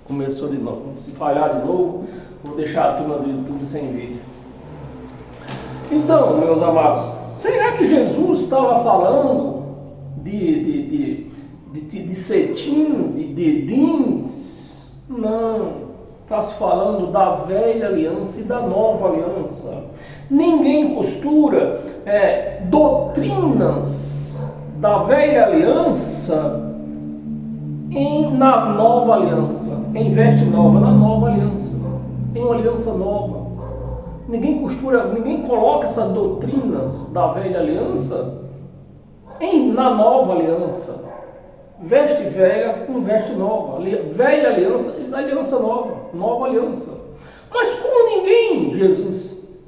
Começou de novo. Se falhar de novo, vou deixar a turma do YouTube sem vídeo. Então, meus amados, será que Jesus estava falando de cetim, de dedins? Não. Está se falando da velha aliança e da nova aliança. Ninguém costura doutrinas da velha aliança na nova aliança, em veste nova, na nova aliança, em uma aliança nova. Ninguém costura, ninguém coloca essas doutrinas da velha aliança na nova aliança. Veste velha com veste nova, velha aliança e aliança nova, nova aliança. Mas como ninguém, Jesus,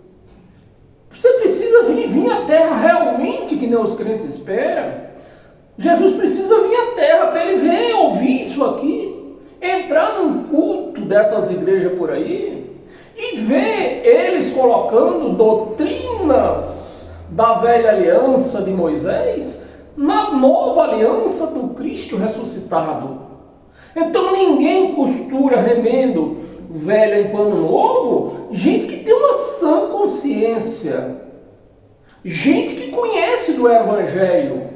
você precisa vir à terra realmente, que nem os crentes esperam. Jesus precisa vir à terra para ele ver, ouvir isso aqui, entrar num culto dessas igrejas por aí e ver eles colocando doutrinas da velha aliança de Moisés na nova aliança do Cristo ressuscitado. Então ninguém costura remendo velho em pano novo, gente que tem uma sã consciência, gente que conhece do Evangelho,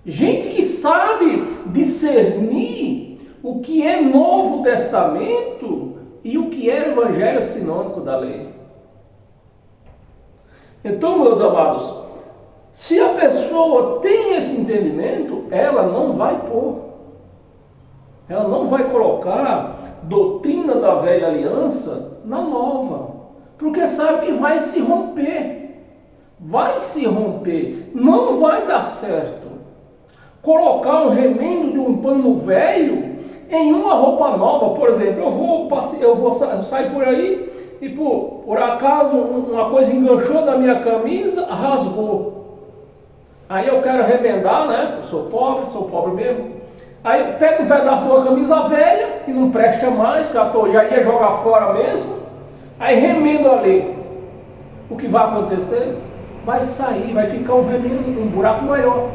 gente que sabe discernir o que é Novo Testamento e o que é Evangelho sinônico da lei. Então, meus amados, se a pessoa tem esse entendimento, ela não vai colocar doutrina da velha aliança na nova, porque sabe que vai se romper, não vai dar certo. Colocar um remendo de um pano velho em uma roupa nova, por exemplo, eu vou sair por aí e por acaso uma coisa enganchou na minha camisa, rasgou. Aí eu quero remendar, né? Eu sou pobre mesmo. Aí eu pego um pedaço de uma camisa velha, que não presta mais, que já ia jogar fora mesmo. Aí remendo ali. O que vai acontecer? Vai sair, vai ficar um remendo, um buraco maior.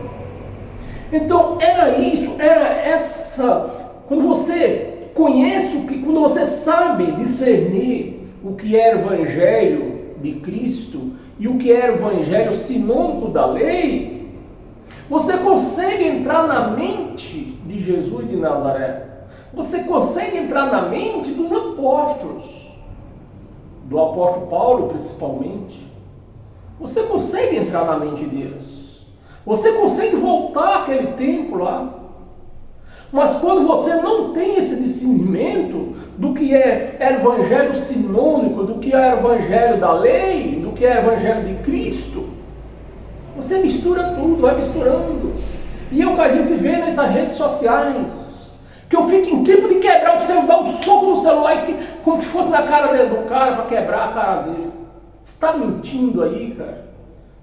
Então era essa. Quando você conhece quando você sabe discernir o que é o Evangelho de Cristo e o que é o Evangelho sinônico da lei, você consegue entrar na mente de Jesus de Nazaré. Você consegue entrar na mente dos apóstolos, do apóstolo Paulo principalmente. Você consegue entrar na mente deles. Você consegue voltar àquele tempo lá. Mas quando você não tem esse discernimento do que é evangelho sinônico, do que é evangelho da lei, do que é evangelho de Cristo, você mistura tudo, vai misturando. E é o que a gente vê nessas redes sociais, que eu fico em tempo de quebrar o celular, dar um soco no celular, como se fosse na cara do cara para quebrar a cara dele. Você está mentindo aí, cara.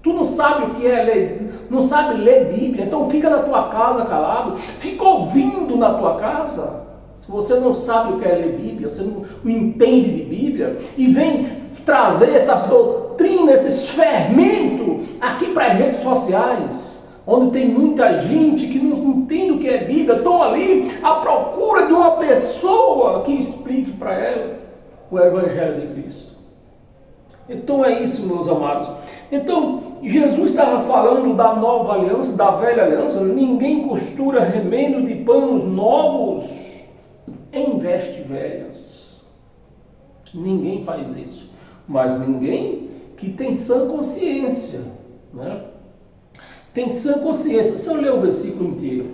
Tu não sabe o que é ler, não sabe ler Bíblia, então fica na tua casa calado, fica ouvindo na tua casa. Se você não sabe o que é ler Bíblia, você não entende de Bíblia, e vem trazer essas doutrinas, esses fermentos aqui para as redes sociais, onde tem muita gente que não entende o que é Bíblia, estão ali à procura de uma pessoa que explique para ela o Evangelho de Cristo. Então é isso, meus amados. Então, Jesus estava falando da nova aliança, da velha aliança. Ninguém costura remendo de panos novos em vestes velhas. Ninguém faz isso. Mas ninguém que tem sã consciência, né? Tem sã consciência. Se eu ler o versículo inteiro.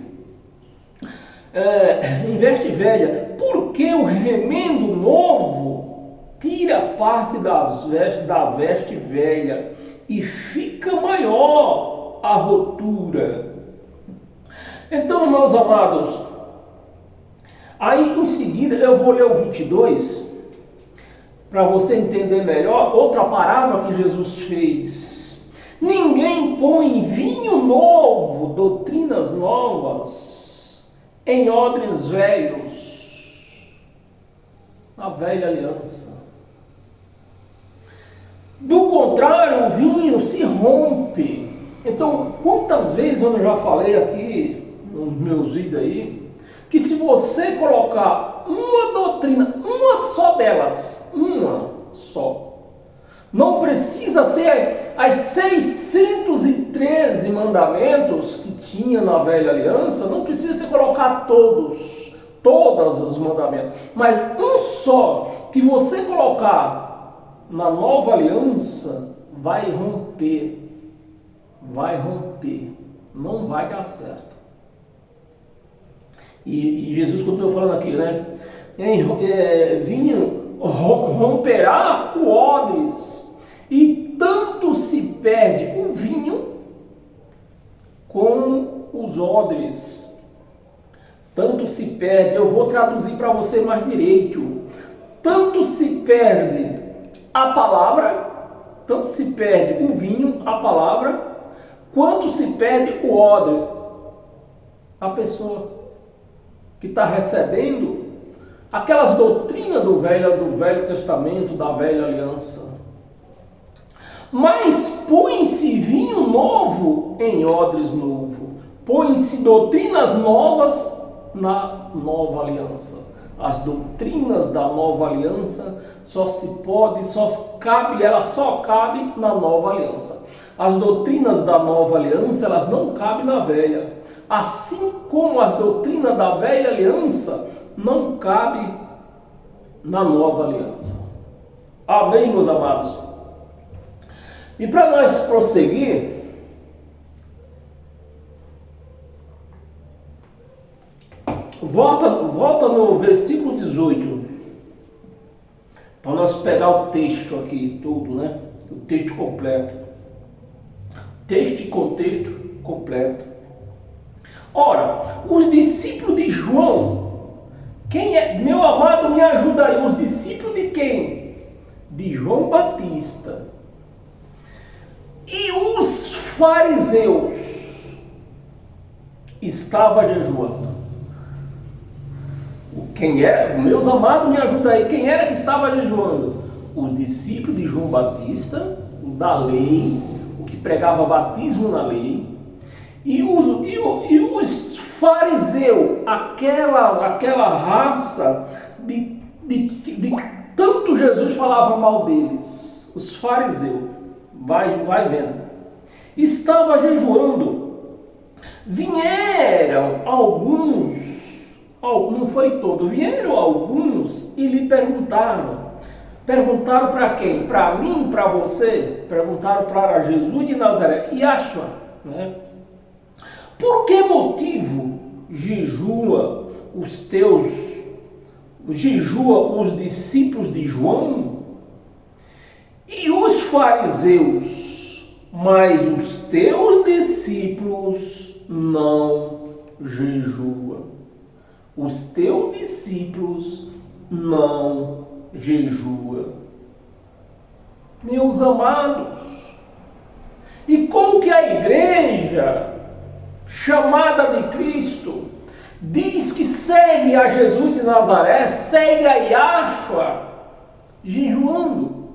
Em veste velha, porque o remendo novo tira parte da veste velha e fica maior a rotura. Então, meus amados, aí em seguida eu vou ler o 22 para você entender melhor outra parábola que Jesus fez. Ninguém põe vinho novo, doutrinas novas, em odres velhos, a velha aliança. Do contrário, o vinho se rompe. Então, quantas vezes eu já falei aqui nos meus vídeos aí, que se você colocar uma doutrina, uma só delas, uma só, não precisa ser as 613 mandamentos que tinha na velha aliança, não precisa você colocar todos os mandamentos, mas um só que você colocar na nova aliança vai romper, não vai dar certo. E Jesus continua falando aqui, né? Vinho romperá o odres, e tanto se perde o vinho com os odres. Tanto se perde, eu vou traduzir para você mais direito. Tanto se perde a palavra, tanto se perde o vinho, a palavra, quanto se perde o odre, a pessoa que está recebendo aquelas doutrinas do Velho Testamento, da velha aliança. Mas põe-se vinho novo em odres novo, põe-se doutrinas novas na nova aliança. As doutrinas da nova aliança só cabe na nova aliança. As doutrinas da nova aliança, elas não cabem na velha. Assim como as doutrinas da velha aliança não cabem na nova aliança. Amém, meus amados? E para nós prosseguir, volta no versículo 18, para nós pegar o texto aqui, tudo, né? O texto completo. Texto e contexto completo. Ora, os discípulos de João, quem é? Meu amado, me ajuda aí. Os discípulos de quem? De João Batista. E os fariseus estavam jejuando. Quem era? Meus amados, me ajuda aí. Quem era que estava jejuando? Os discípulos de João Batista, da lei, o que pregava batismo na lei. E os fariseus, aquela raça de tanto Jesus falava mal deles, os fariseus, vai vendo, estava jejuando. Vieram alguns, não foi todo, vieram alguns e lhe perguntaram para quem? Para mim, para você? Perguntaram para Jesus de Nazaré, Yashua, né? Por que motivo jejua os discípulos de João e os fariseus, mas os teus discípulos não jejuam? Os teus discípulos não jejuam. Meus amados, e como que a igreja chamada de Cristo diz que segue a Jesus de Nazaré, segue a Yashua, jejuando?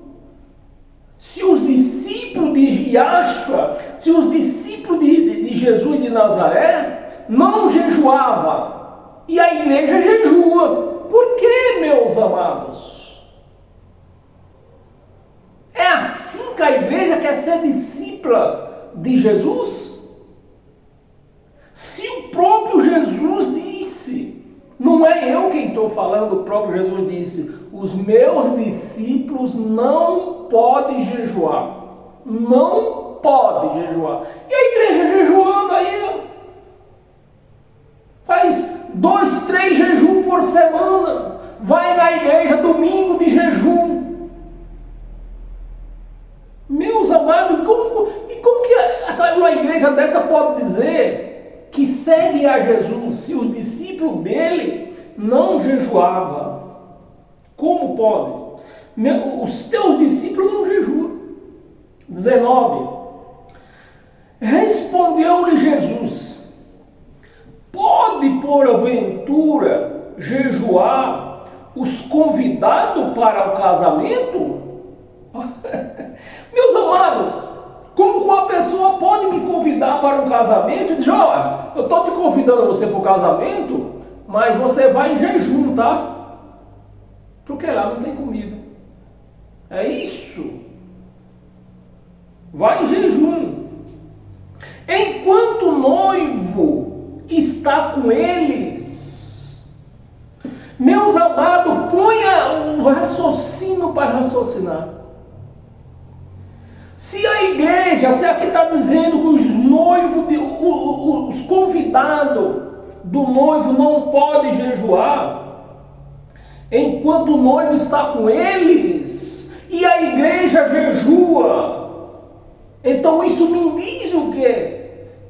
Se os discípulos de Yashua, se os discípulos de Jesus de Nazaré não jejuavam, e a igreja jejua, por que, meus amados? É assim que a igreja quer ser discípula de Jesus? Se o próprio Jesus disse, não é eu quem estou falando, o próprio Jesus disse, os meus discípulos não podem jejuar. Não podem jejuar. E a igreja jejuando aí, faz 2, 3 jejum por semana, vai na igreja domingo de jejum. Meus amados, como que uma igreja dessa pode dizer que segue a Jesus se os discípulos dele não jejuavam? Como pode? Os teus discípulos não jejuam. 19. Respondeu-lhe Jesus: pode porventura jejuar os convidados para o casamento? Meus amados, como uma pessoa pode me convidar para um casamento e dizer, olha, eu estou te convidando você para o casamento, mas você vai em jejum, tá? Porque lá não tem comida. É isso. Vai em jejum. Enquanto o noivo está com eles, meus amados, ponha o raciocínio para raciocinar. Se a igreja, se aqui está dizendo que os noivos, os convidados do noivo não podem jejuar, enquanto o noivo está com eles, e a igreja jejua, então isso me diz o quê?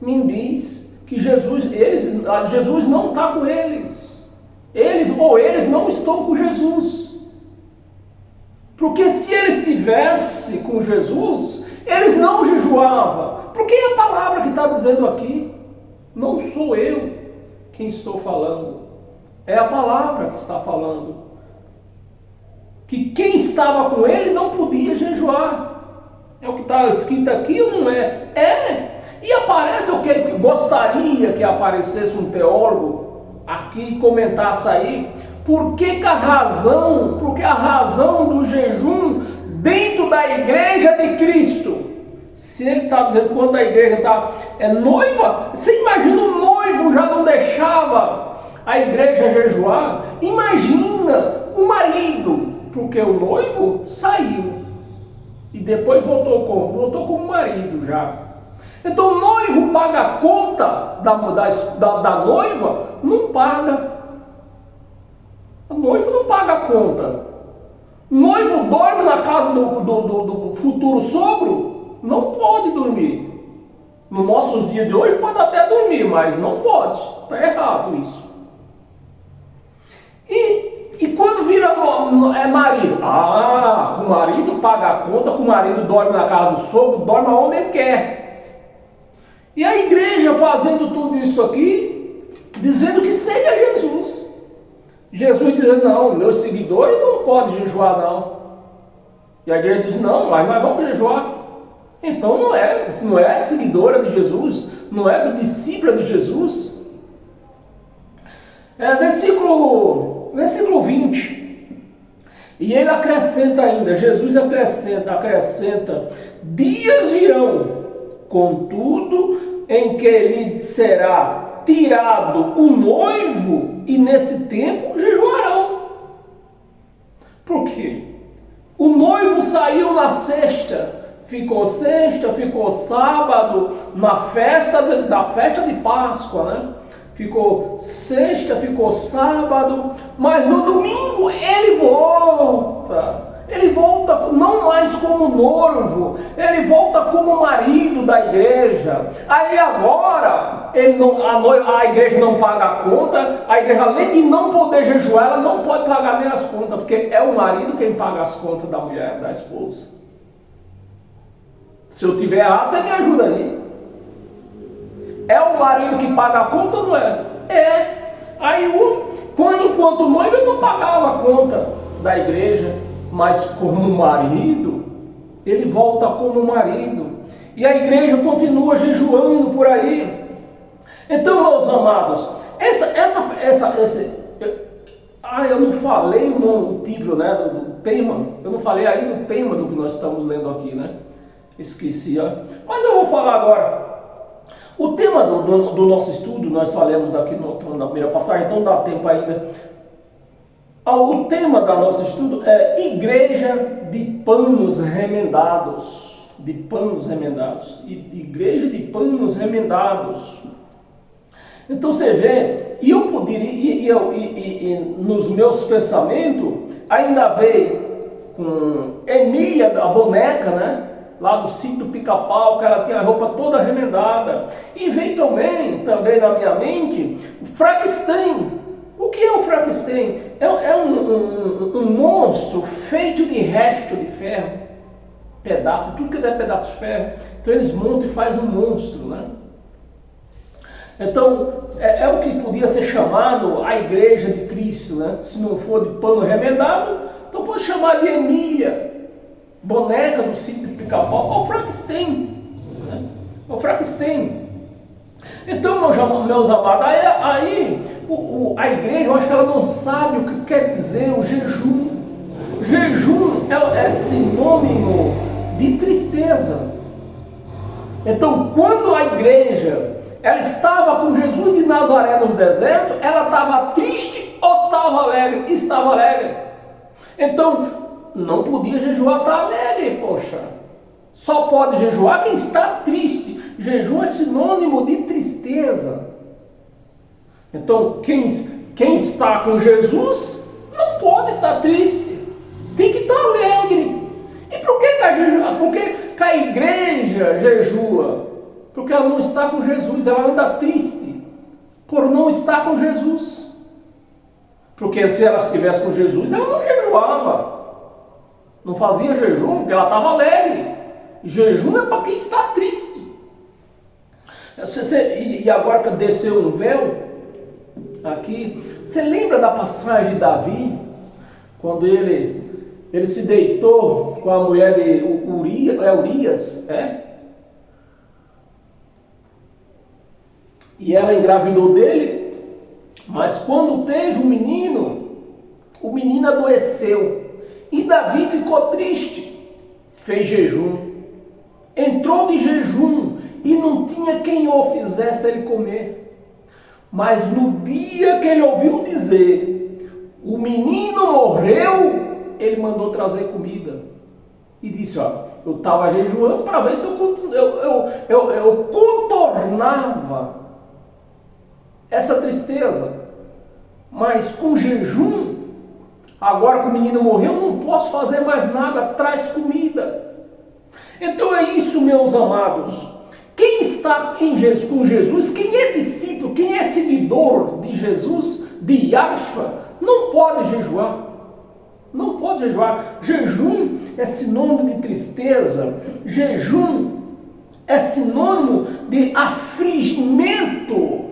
Me diz que Jesus não está com eles. Eles não estão com Jesus. Porque se eles estivessem com Jesus, eles não jejuavam. Porque é a palavra que está dizendo aqui. Não sou eu quem estou falando. É a palavra que está falando. Que quem estava com ele não podia jejuar. É o que está escrito aqui ou não é? É. E aparece o que eu gostaria que aparecesse um teólogo aqui e comentasse aí. Porque a razão do jejum dentro da igreja de Cristo. Se ele está dizendo quando a igreja está noiva, você imagina o noivo já não deixava a igreja jejuar? Imagina o marido, porque o noivo saiu e depois voltou como? Voltou como marido já. Então o noivo paga a conta da noiva? Não paga. O noivo não paga a conta. O noivo dorme na casa do futuro sogro? Não pode dormir. Nos nossos dias de hoje pode até dormir, mas não pode. Está errado isso. E quando vira marido? Com o marido paga a conta, com o marido dorme na casa do sogro, dorme onde ele quer. E a igreja fazendo tudo isso aqui, dizendo que segue a Jesus. Jesus dizendo, não, meus seguidores não podem jejuar não. E a igreja diz, não, mas nós vamos jejuar. Então não é seguidora de Jesus, não é discípula de Jesus. Versículo 20. E ele acrescenta ainda, Jesus acrescenta, dias virão, contudo, em que lhe será tirado o noivo, e nesse tempo jejuarão. Por quê? O noivo saiu na sexta, ficou sábado na festa de Páscoa, né? Ficou sexta, ficou sábado, mas no domingo ele volta. Ele volta não mais como noivo, ele volta como marido da igreja. Aí agora, a igreja não paga a conta, a igreja, além de não poder jejuar, ela não pode pagar nem as contas, porque é o marido quem paga as contas da mulher, da esposa. Se eu tiver errado, você me ajuda aí. É o marido que paga a conta ou não é? É. Aí, enquanto o noivo, ele não pagava a conta da igreja. Mas como marido, ele volta como marido. E a igreja continua jejuando por aí. Então, meus amados, eu não falei o título, né, do tema. Eu não falei ainda o tema do que nós estamos lendo aqui, né? Esqueci, ó. Mas eu vou falar agora. O tema do nosso estudo, nós falamos aqui na primeira passagem, então dá tempo ainda. O tema do nosso estudo é igreja de panos remendados. De panos remendados. Igreja de panos remendados. Então você vê, e eu poderia, nos meus pensamentos, ainda veio com Emília, a boneca, né? Lá do sítio do Pica-Pau, que ela tinha a roupa toda remendada. E veio também na minha mente, o Frankenstein. O que é o Frankenstein? É um monstro feito de resto de ferro, pedaço, tudo que é pedaço de ferro. Então eles montam e fazem um monstro, né? Então é o que podia ser chamado a igreja de Cristo, né? Se não for de pano remendado, então pode chamar de Emília, boneca do sítio de Pica-Pau, ou Frankenstein, né? O Frankenstein. Então, meus amados, aí a igreja, eu acho que ela não sabe o que quer dizer o jejum. Jejum é sinônimo de tristeza. Então, quando a igreja ela estava com Jesus de Nazaré no deserto, ela estava triste ou estava alegre? Estava alegre. Então, não podia jejuar, está alegre, poxa. Só pode jejuar quem está triste. Jejum é sinônimo de tristeza. Então, quem está com Jesus não pode estar triste. Tem que estar alegre. E por que a igreja jejua? Porque ela não está com Jesus, ela anda triste por não estar com Jesus. Porque se ela estivesse com Jesus, ela não jejuava. Não fazia jejum, porque ela estava alegre. Jejum é para quem está triste. E agora que desceu um véu aqui, você lembra da passagem de Davi? Quando ele se deitou com a mulher de Urias, e ela engravidou dele, mas quando teve um menino, o menino adoeceu, e Davi ficou triste, fez jejum, entrou de jejum, e não tinha quem o fizesse ele comer, mas no dia que ele ouviu dizer, o menino morreu, ele mandou trazer comida, e disse, eu estava jejuando para ver se eu contornava essa tristeza, mas com jejum, agora que o menino morreu, não posso fazer mais nada, traz comida. Então é isso, meus amados, quem está com Jesus, quem é discípulo, quem é seguidor de Jesus, de Yahshua, não pode jejuar. Não pode jejuar. Jejum é sinônimo de tristeza. Jejum é sinônimo de afligimento.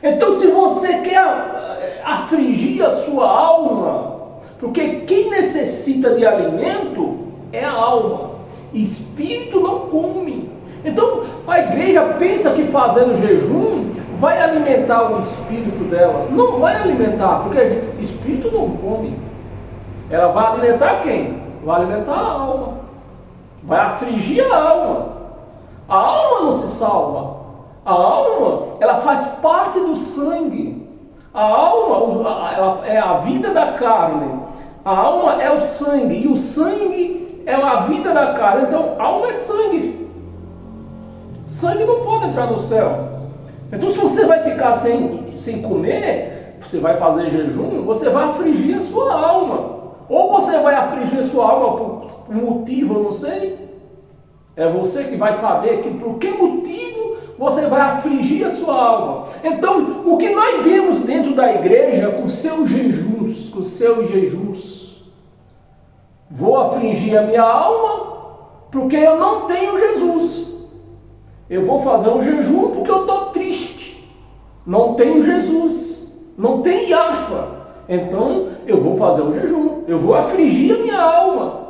Então, se você quer afligir a sua alma, porque quem necessita de alimento é a alma. Espírito não come. Então, a igreja pensa que fazendo jejum vai alimentar o espírito dela. Não vai alimentar, porque espírito não come. Ela vai alimentar quem? Vai alimentar a alma. Vai afligir a alma. A alma não se salva. A alma, ela faz parte do sangue. A alma, ela é a vida da carne. A alma é o sangue. E o sangue é a vida da carne. Então, a alma é sangue. Sangue não pode entrar no céu. Então, se você vai ficar sem comer, você vai fazer jejum, você vai afligir a sua alma. Ou você vai afligir sua alma por motivo, eu não sei. É você que vai saber por que motivo você vai afligir a sua alma. Então, o que nós vemos dentro da igreja com seus jejuns, vou afligir a minha alma porque eu não tenho Jesus. Eu vou fazer um jejum porque eu estou triste. Não tenho Jesus. Não tem Yahshua. Então, eu vou fazer um jejum, eu vou afligir a minha alma.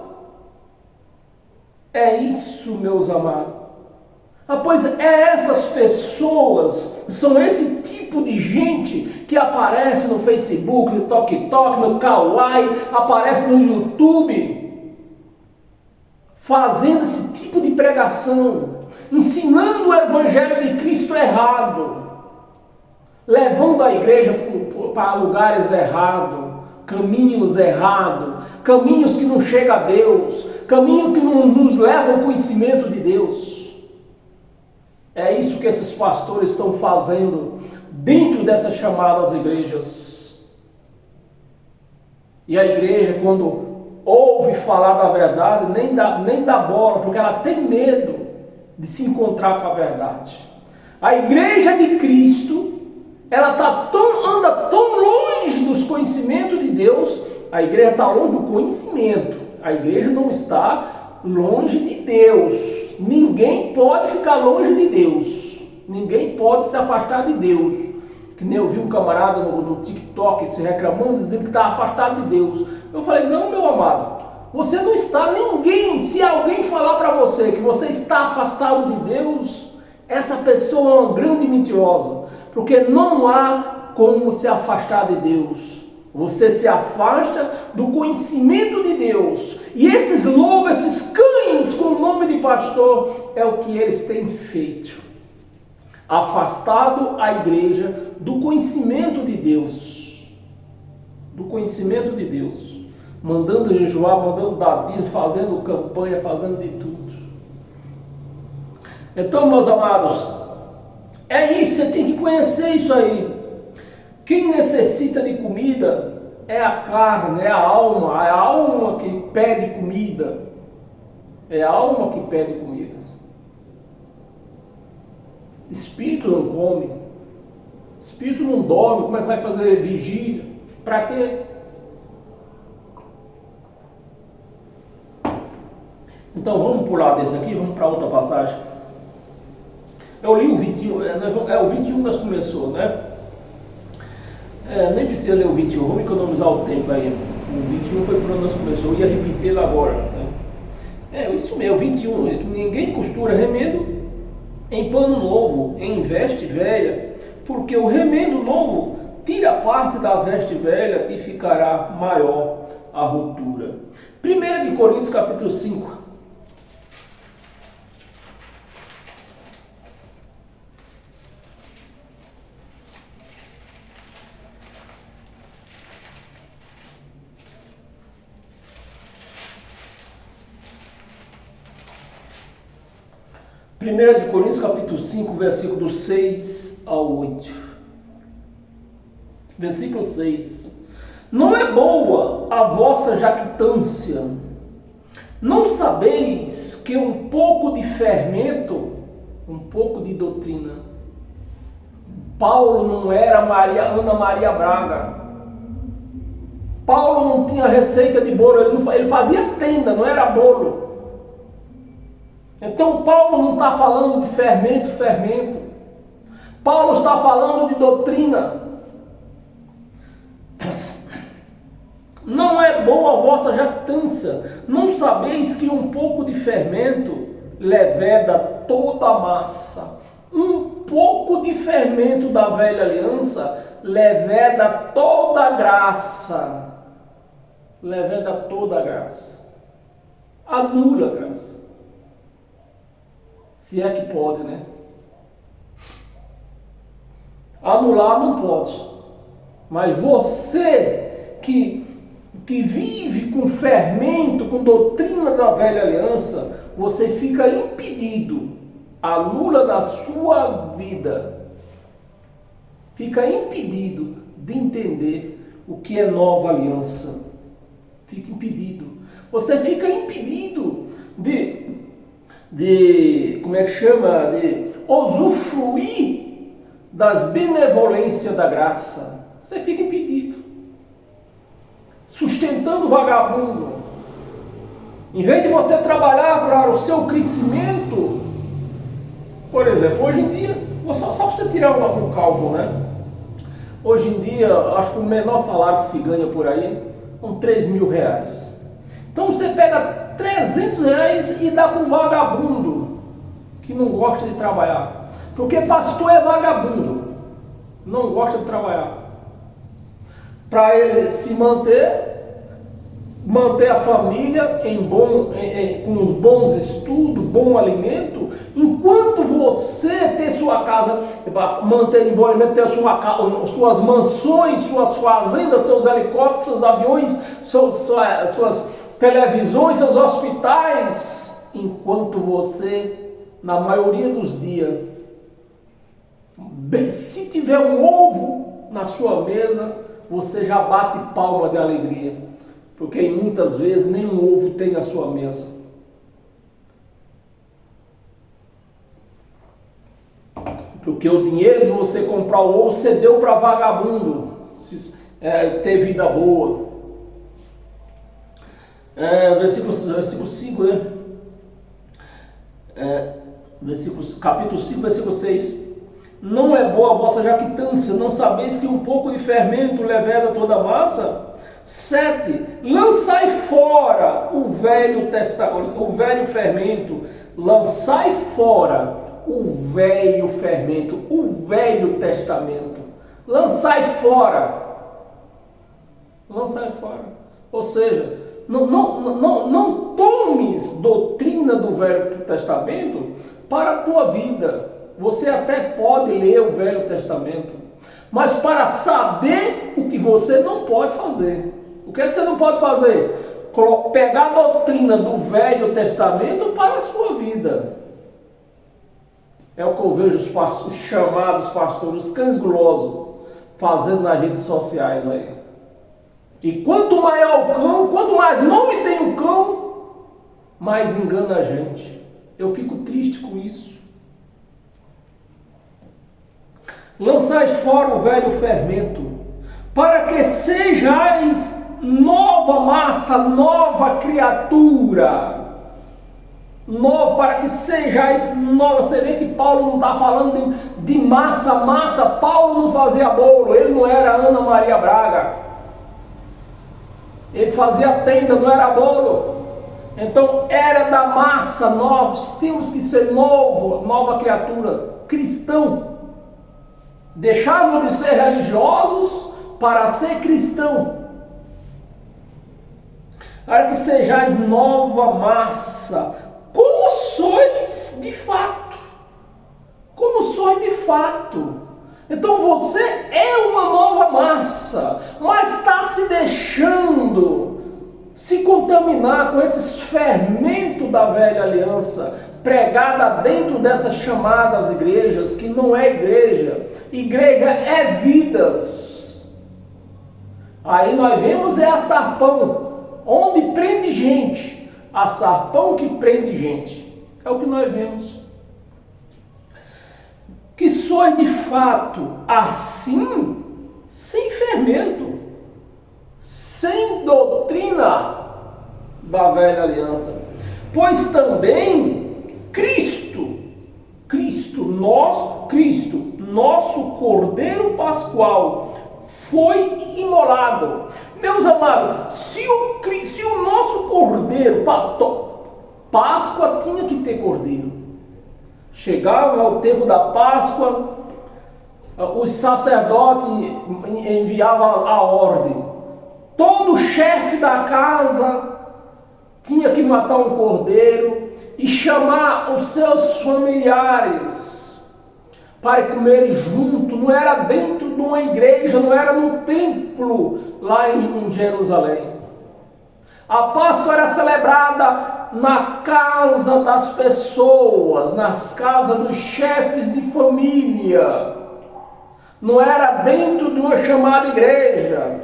É isso, meus amados. Pois essas pessoas, são esse tipo de gente que aparece no Facebook, no TikTok, no Kawaii, aparece no YouTube, fazendo esse tipo de pregação, ensinando o Evangelho de Cristo errado, levando a igreja para lugares errados, caminhos errados, caminhos que não chegam a Deus, caminhos que não nos levam ao conhecimento de Deus. É isso que esses pastores estão fazendo dentro dessas chamadas igrejas. E a igreja, quando ouve falar da verdade, nem dá bola, porque ela tem medo de se encontrar com a verdade. A igreja de Cristo, ela anda tão longe dos conhecimentos de Deus. A igreja está longe do conhecimento. A igreja não está longe de Deus. Ninguém pode ficar longe de Deus. Ninguém pode se afastar de Deus. Que nem eu vi um camarada no TikTok se reclamando, dizendo que está afastado de Deus. Eu falei, não, meu amado, você não está, se alguém falar para você que você está afastado de Deus, essa pessoa é uma grande mentirosa. Porque não há como se afastar de Deus. Você se afasta do conhecimento de Deus. E esses lobos, esses cães com o nome de pastor, é o que eles têm feito. Afastado a igreja do conhecimento de Deus. Do conhecimento de Deus. Mandando jejuar, mandando dar dízimo, fazendo campanha, fazendo de tudo. Então, meus amados, é isso, você tem que conhecer isso aí. Quem necessita de comida é a carne, é a alma que pede comida. É a alma que pede comida. Espírito não come, espírito não dorme, como é que vai fazer vigília? Para quê? Então vamos pular desse aqui, vamos para outra passagem. Eu li o 21, o 21 nós começou, né? Nem precisa ler o 21, vamos economizar o tempo aí. O 21 foi por onde nós começou, eu ia repetir agora. Né? Isso mesmo, o 21, é que ninguém costura remendo em pano novo, em veste velha, porque o remendo novo tira parte da veste velha e ficará maior a ruptura. 1 de Coríntios capítulo 5. 1 de Coríntios capítulo 5, versículo 6 ao 8. Versículo 6. Não é boa a vossa jactância. Não sabeis que um pouco de fermento, um pouco de doutrina. Paulo não era Ana Maria Braga. Paulo não tinha receita de bolo, ele fazia tenda, não era bolo. Então Paulo não está falando de fermento. Paulo está falando de doutrina. Não é boa a vossa jactância. Não sabeis que um pouco de fermento leveda toda a massa. Um pouco de fermento da velha aliança leveda toda a graça. Leveda toda a graça. Anula a graça. Se é que pode, né? Anular não pode. Mas você que vive com fermento, com doutrina da velha aliança, você fica impedido. Anula na sua vida. Fica impedido de entender o que é nova aliança. Fica impedido. Você fica impedido de usufruir das benevolências da graça. Você fica impedido. Sustentando o vagabundo. Em vez de você trabalhar para o seu crescimento, por exemplo, hoje em dia, só para você tirar um cálculo, né? Hoje em dia, acho que o menor salário que se ganha por aí são 3 mil reais. Então você pega 300 reais e dá para um vagabundo que não gosta de trabalhar. Porque pastor é vagabundo, não gosta de trabalhar. Para ele se manter a família com os bons estudos, bom alimento, enquanto você ter sua casa, manter em bom alimento, ter suas mansões, suas fazendas, seus helicópteros, seus aviões, suas televisões, seus hospitais, enquanto você, na maioria dos dias, se tiver um ovo na sua mesa, você já bate palma de alegria, porque muitas vezes nem um ovo tem na sua mesa. Porque o dinheiro de você comprar o ovo você deu para vagabundo, ter vida boa. Versículo 5, né? Capítulo 5, versículo 6. Não é boa a vossa jactância, não sabeis que um pouco de fermento leveda toda a massa? 7. Lançai fora o velho fermento. Lançai fora o velho fermento, o velho testamento. lançai fora. Lançai fora. Ou seja, não tomes doutrina do Velho Testamento para a tua vida. Você até pode ler o Velho Testamento, mas para saber o que você não pode fazer. O que é que você não pode fazer? Pegar a doutrina do Velho Testamento para a sua vida. É o que eu vejo os chamados pastores, os cães gulosos, fazendo nas redes sociais aí. E quanto maior o cão, quanto mais nome tem o cão, mais engana a gente. Eu fico triste com isso. Lançai fora o velho fermento, para que sejais nova massa, nova criatura. Novo, para que sejais nova. Você vê que Paulo não está falando de massa. Paulo não fazia bolo, ele não era Ana Maria Braga. Ele fazia tenda, não era bolo. Então era da massa, novos. Temos que ser nova criatura, cristão. Deixarmos de ser religiosos para ser cristão. Para que sejais nova massa, como sois de fato. Como sois de fato. Então você é uma nova massa, mas está se deixando se contaminar com esses fermentos da velha aliança, pregada dentro dessas chamadas igrejas, que não é igreja. Igreja é vidas. Aí nós vemos a sarpão, onde prende gente. A sarpão que prende gente. É o que nós vemos. Que sois de fato assim, sem fermento, sem doutrina da velha aliança. Pois também Cristo, nosso Cordeiro Pascual, foi imolado. Meus amados, se o nosso Cordeiro, Páscoa tinha que ter Cordeiro. Chegava o tempo da Páscoa, os sacerdotes enviavam a ordem. Todo chefe da casa tinha que matar um cordeiro e chamar os seus familiares para comerem junto. Não era dentro de uma igreja, não era no templo lá em Jerusalém. A Páscoa era celebrada na casa das pessoas, nas casas dos chefes de família. Não era dentro de uma chamada igreja,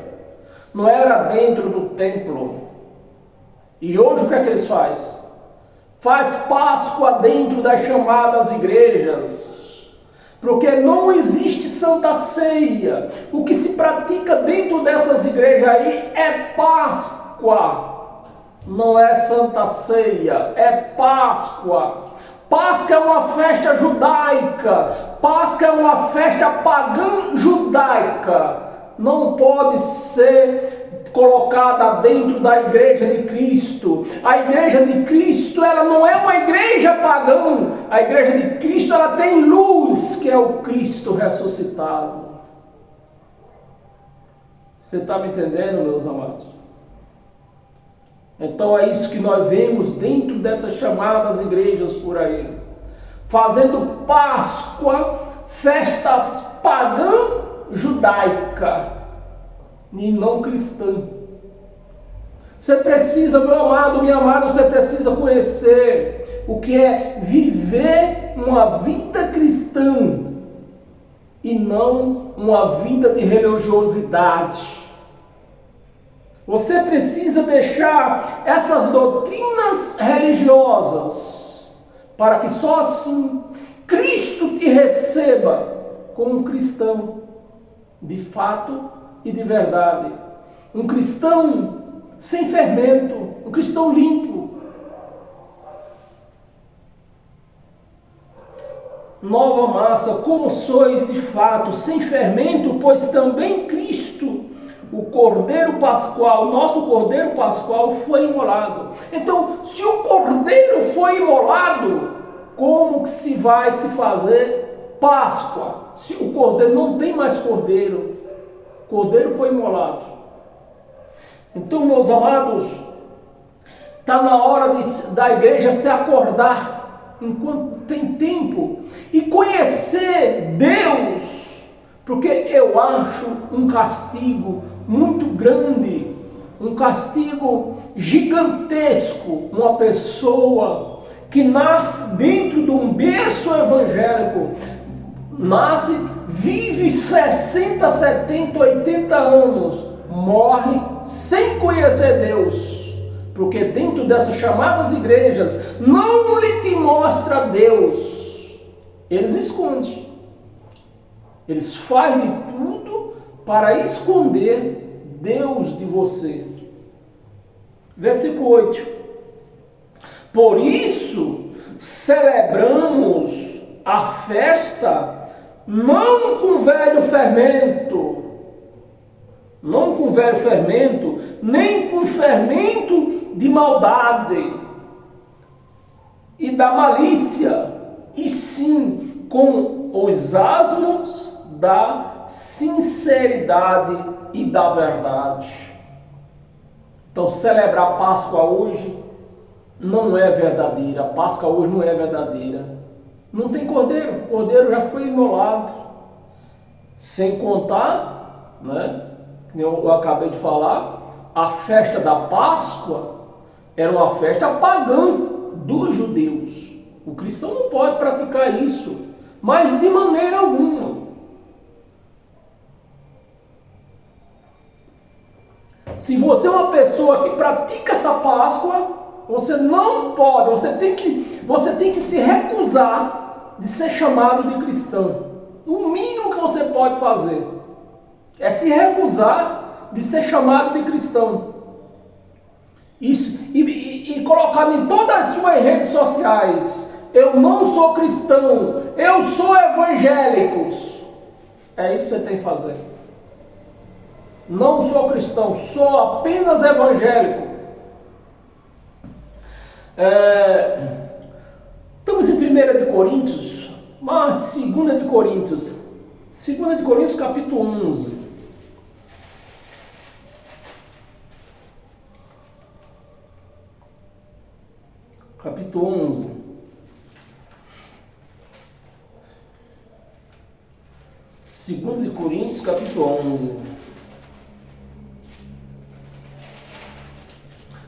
não era dentro do templo. E hoje o que é que eles fazem? Faz Páscoa dentro das chamadas igrejas, porque não existe Santa Ceia. O que se pratica dentro dessas igrejas aí é Páscoa. Não é Santa Ceia, é Páscoa. Páscoa é uma festa judaica. Páscoa é uma festa pagã judaica. Não pode ser colocada dentro da igreja de Cristo. A igreja de Cristo, ela não é uma igreja pagã. A igreja de Cristo, ela tem luz, que é o Cristo ressuscitado. Você está me entendendo, meus amados? Então é isso que nós vemos dentro dessas chamadas igrejas por aí. Fazendo Páscoa, festa pagã judaica e não cristã. Você precisa, meu amado, minha amada, você precisa conhecer o que é viver uma vida cristã e não uma vida de religiosidade. Você precisa deixar essas doutrinas religiosas para que só assim Cristo te receba como um cristão de fato e de verdade. Um cristão sem fermento, um cristão limpo. Nova massa, como sois de fato, sem fermento, pois também Cristo, o Cordeiro Pascual, nosso Cordeiro Pascual, foi imolado. Então, se o Cordeiro foi imolado, como que se vai se fazer Páscoa? se o cordeiro não tem mais cordeiro, o cordeiro foi imolado. Então, meus amados, está na hora da igreja se acordar enquanto tem tempo e conhecer Deus, porque eu acho um castigo muito grande, um castigo gigantesco, uma pessoa que nasce dentro de um berço evangélico, nasce, vive 60, 70, 80 anos, morre sem conhecer Deus, porque dentro dessas chamadas igrejas não lhe te mostra Deus, eles escondem, eles fazem de tudo para esconder Deus de você. Versículo 8: por isso celebramos a festa não com velho fermento, nem com fermento de maldade e da malícia, e sim com os asmos da sinceridade e da verdade. Então, celebrar a Páscoa hoje não é verdadeira. A Páscoa hoje não é verdadeira. Não tem cordeiro. O cordeiro já foi imolado. Sem contar, né, eu acabei de falar, a festa da Páscoa era uma festa pagã dos judeus. O cristão não pode praticar isso, mas de maneira alguma. Se você é uma pessoa que pratica essa Páscoa, você não pode, você tem que se recusar de ser chamado de cristão. O mínimo que você pode fazer é se recusar de ser chamado de cristão. Isso, e colocar em todas as suas redes sociais: eu não sou cristão, eu sou evangélico. É isso que você tem que fazer. Não sou cristão, sou apenas evangélico. Estamos em 1 de Coríntios, mas 2 de Coríntios. 2 de Coríntios, capítulo 11. Capítulo 11. Segundo de Coríntios, capítulo 11.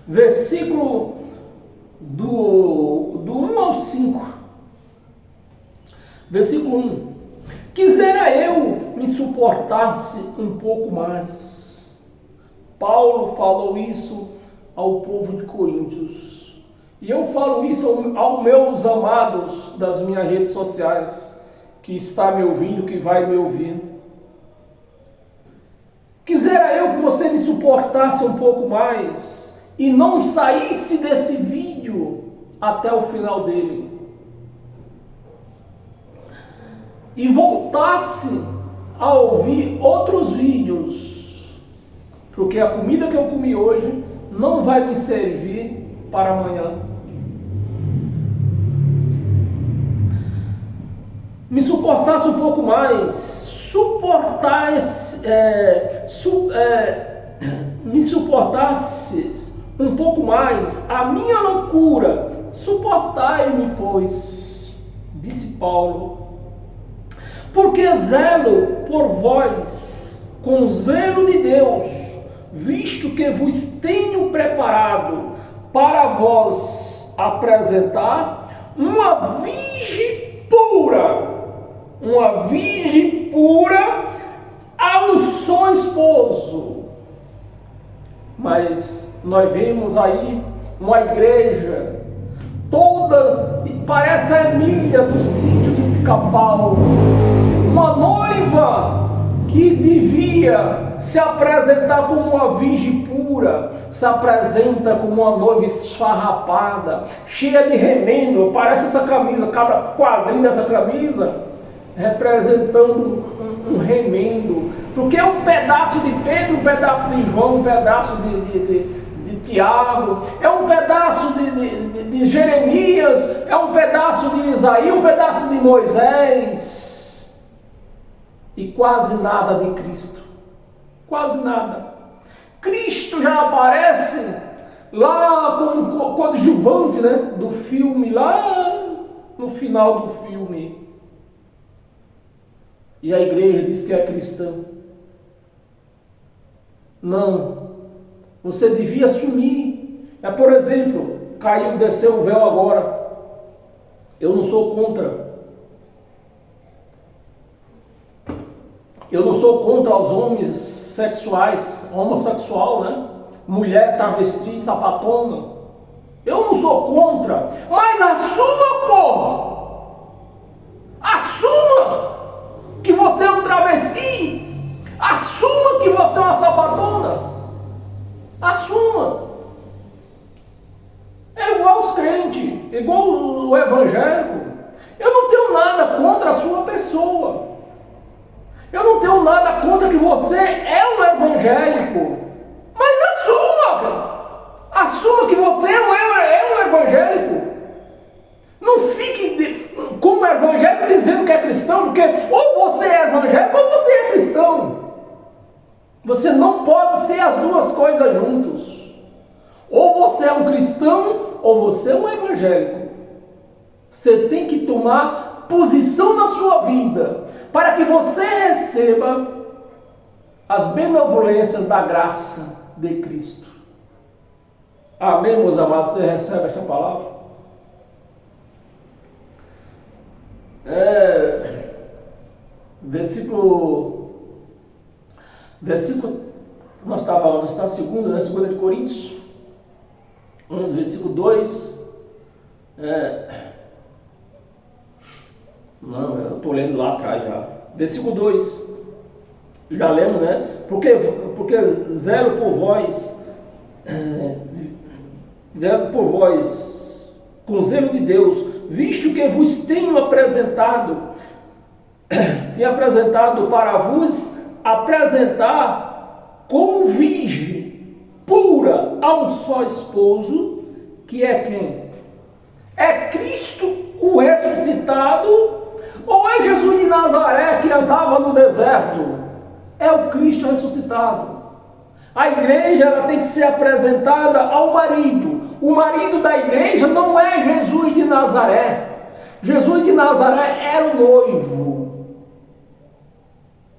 Versículo do 1 ao 5. Versículo 1. Quisera eu me suportasse um pouco mais. Paulo falou isso ao povo de Coríntios. E eu falo isso aos meus amados das minhas redes sociais, que está me ouvindo, que vai me ouvir. Quisera eu que você me suportasse um pouco mais e não saísse desse vídeo até o final dele. E voltasse a ouvir outros vídeos, porque a comida que eu comi hoje não vai me servir para amanhã. Me suportasse um pouco mais, me suportasse um pouco mais a minha loucura, suportai-me, pois, disse Paulo, porque zelo por vós com zelo de Deus, visto que vos tenho preparado para vós apresentar uma virgem pura a um só esposo. Mas nós vemos aí uma igreja toda, parece a Emília do sítio do Pica-Pau, uma noiva que devia se apresentar como uma virgem pura, se apresenta como uma noiva esfarrapada, cheia de remendo. Parece essa camisa, cada quadrinho dessa camisa representando um remendo, porque é um pedaço de Pedro, um pedaço de João, um pedaço de Tiago, é um pedaço de Jeremias, é um pedaço de Isaías, um pedaço de Moisés. e quase nada de Cristo. Quase nada. Cristo já aparece lá como coadjuvante, né, do filme, lá no final do filme. E a igreja diz que é cristã. Não. Você devia assumir. Por exemplo, caiu, desceu o véu agora. Eu não sou contra. Eu não sou contra os homens sexuais, homossexual, né? Mulher, travesti, sapatona. Eu não sou contra. Mas assuma, porra! Assuma que você é um travesti. Assuma que você é uma sapatona. Assuma. É igual os crentes, igual o evangélico. Eu não tenho nada contra a sua pessoa. Eu não tenho nada contra que você é um evangélico. Mas assuma, cara. Assuma que você é um evangélico. Não fique como evangélico dizendo que é cristão, porque ou você é evangélico ou você é cristão. Você não pode ser as duas coisas juntos. Ou você é um cristão ou você é um evangélico. Você tem que tomar posição na sua vida para que você receba as benevolências da graça de Cristo. Amém, meus amados? Você recebe esta palavra? Versículo, nós estávamos segundo, né? 2 de Coríntios, 11, versículo 2. Não, eu estou lendo lá atrás já. Versículo 2. Já lemos, né? Porque zelo por vós, com zelo de Deus, visto que vos tenho apresentado para vos apresentar como virgem pura a um só esposo, que é quem? É Cristo o ressuscitado, ou é Jesus de Nazaré que andava no deserto? É o Cristo ressuscitado. A igreja ela tem que ser apresentada ao marido. O marido da igreja não é Jesus de Nazaré. Jesus de Nazaré era o noivo.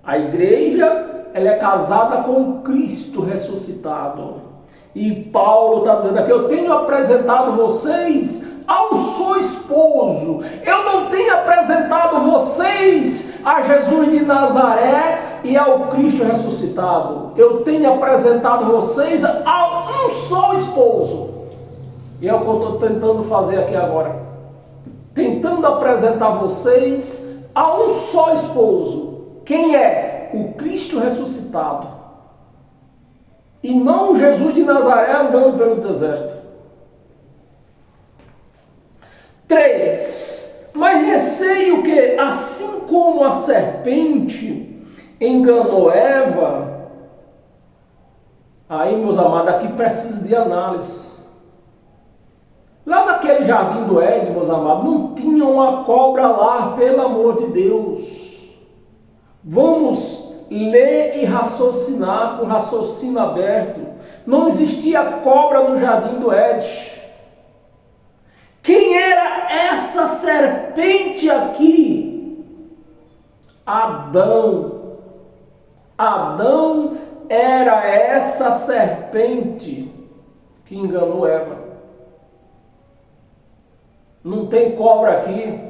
A igreja ela é casada com Cristo ressuscitado. E Paulo está dizendo aqui: eu tenho apresentado vocês a um só esposo. Eu não tenho apresentado vocês a Jesus de Nazaré e ao Cristo ressuscitado. Eu tenho apresentado vocês a um só esposo. E é o que eu estou tentando fazer aqui agora. Tentando apresentar vocês a um só esposo. Quem é? O Cristo ressuscitado. E não Jesus de Nazaré andando pelo deserto. 3. Mas receio que, assim como a serpente enganou Eva, aí, meus amados, aqui precisa de análise. Lá naquele jardim do Éden, meus amados, não tinha uma cobra lá, pelo amor de Deus. Vamos ler e raciocinar com raciocínio aberto. Não existia cobra no jardim do Éden. Quem era essa serpente aqui? Adão. Adão era essa serpente que enganou Eva. Não tem cobra aqui.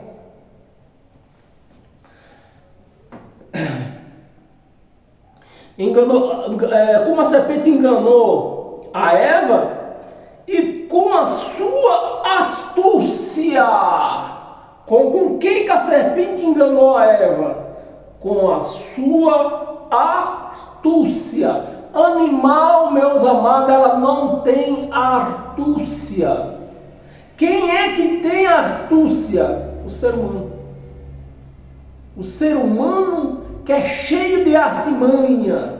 Como a serpente enganou a Eva, e com a sua astúcia, com quem que a serpente enganou a Eva? Com a sua astúcia. Animal, meus amados, ela não tem astúcia. Quem é que tem astúcia? O ser humano. O ser humano que é cheio de artimanha.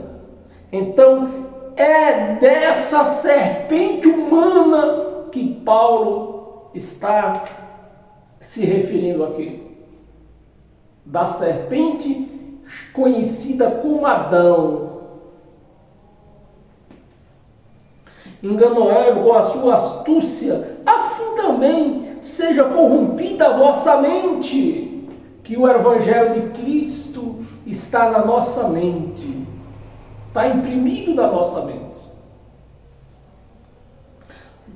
Então, é dessa serpente humana que Paulo está se referindo aqui. Da serpente conhecida como Adão. Enganou Eva com a sua astúcia, assim também seja corrompida a vossa mente, que o Evangelho de Cristo está na nossa mente, está imprimido na nossa mente.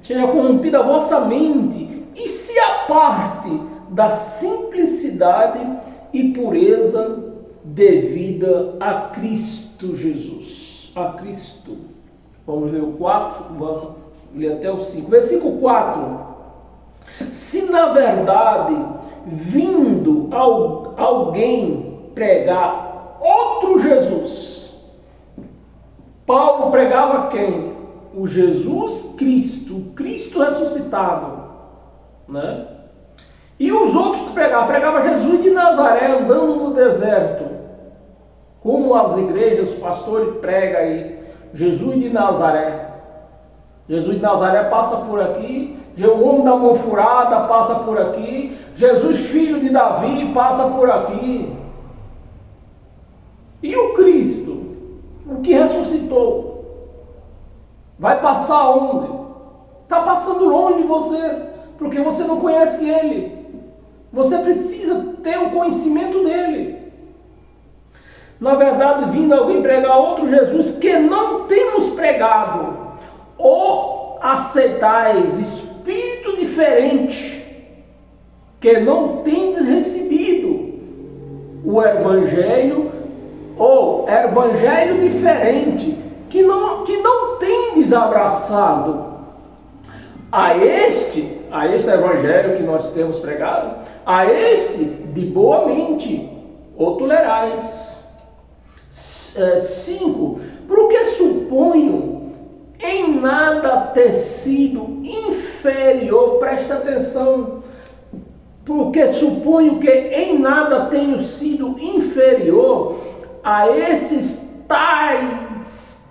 Seja corrompida a vossa mente e se aparte da simplicidade e pureza devida a Cristo Jesus. A Cristo. Vamos ler o 4, vamos ler até o 5. Versículo 4. Se na verdade, vindo alguém pregar outro Jesus, Paulo pregava quem? O Jesus Cristo, o Cristo ressuscitado, né? E os outros que pregavam Jesus de Nazaré andando no deserto, como as igrejas, os pastores pregam aí, Jesus de Nazaré. Jesus de Nazaré passa por aqui, o homem da mão furada passa por aqui, Jesus filho de Davi passa por aqui. E o Cristo, o que ressuscitou, vai passar onde? Está passando longe de você, porque você não conhece Ele. Você precisa ter o conhecimento dele. Na verdade, vindo alguém pregar outro Jesus que não temos pregado, ou aceitais espírito diferente, que não tendes recebido o Evangelho, ou Evangelho diferente, que não tendes abraçado. A este Evangelho que nós temos pregado, a este de boa mente o tolerais. 5. Porque suponho em nada ter sido inferior, presta atenção, porque suponho que em nada tenho sido inferior a esses tais,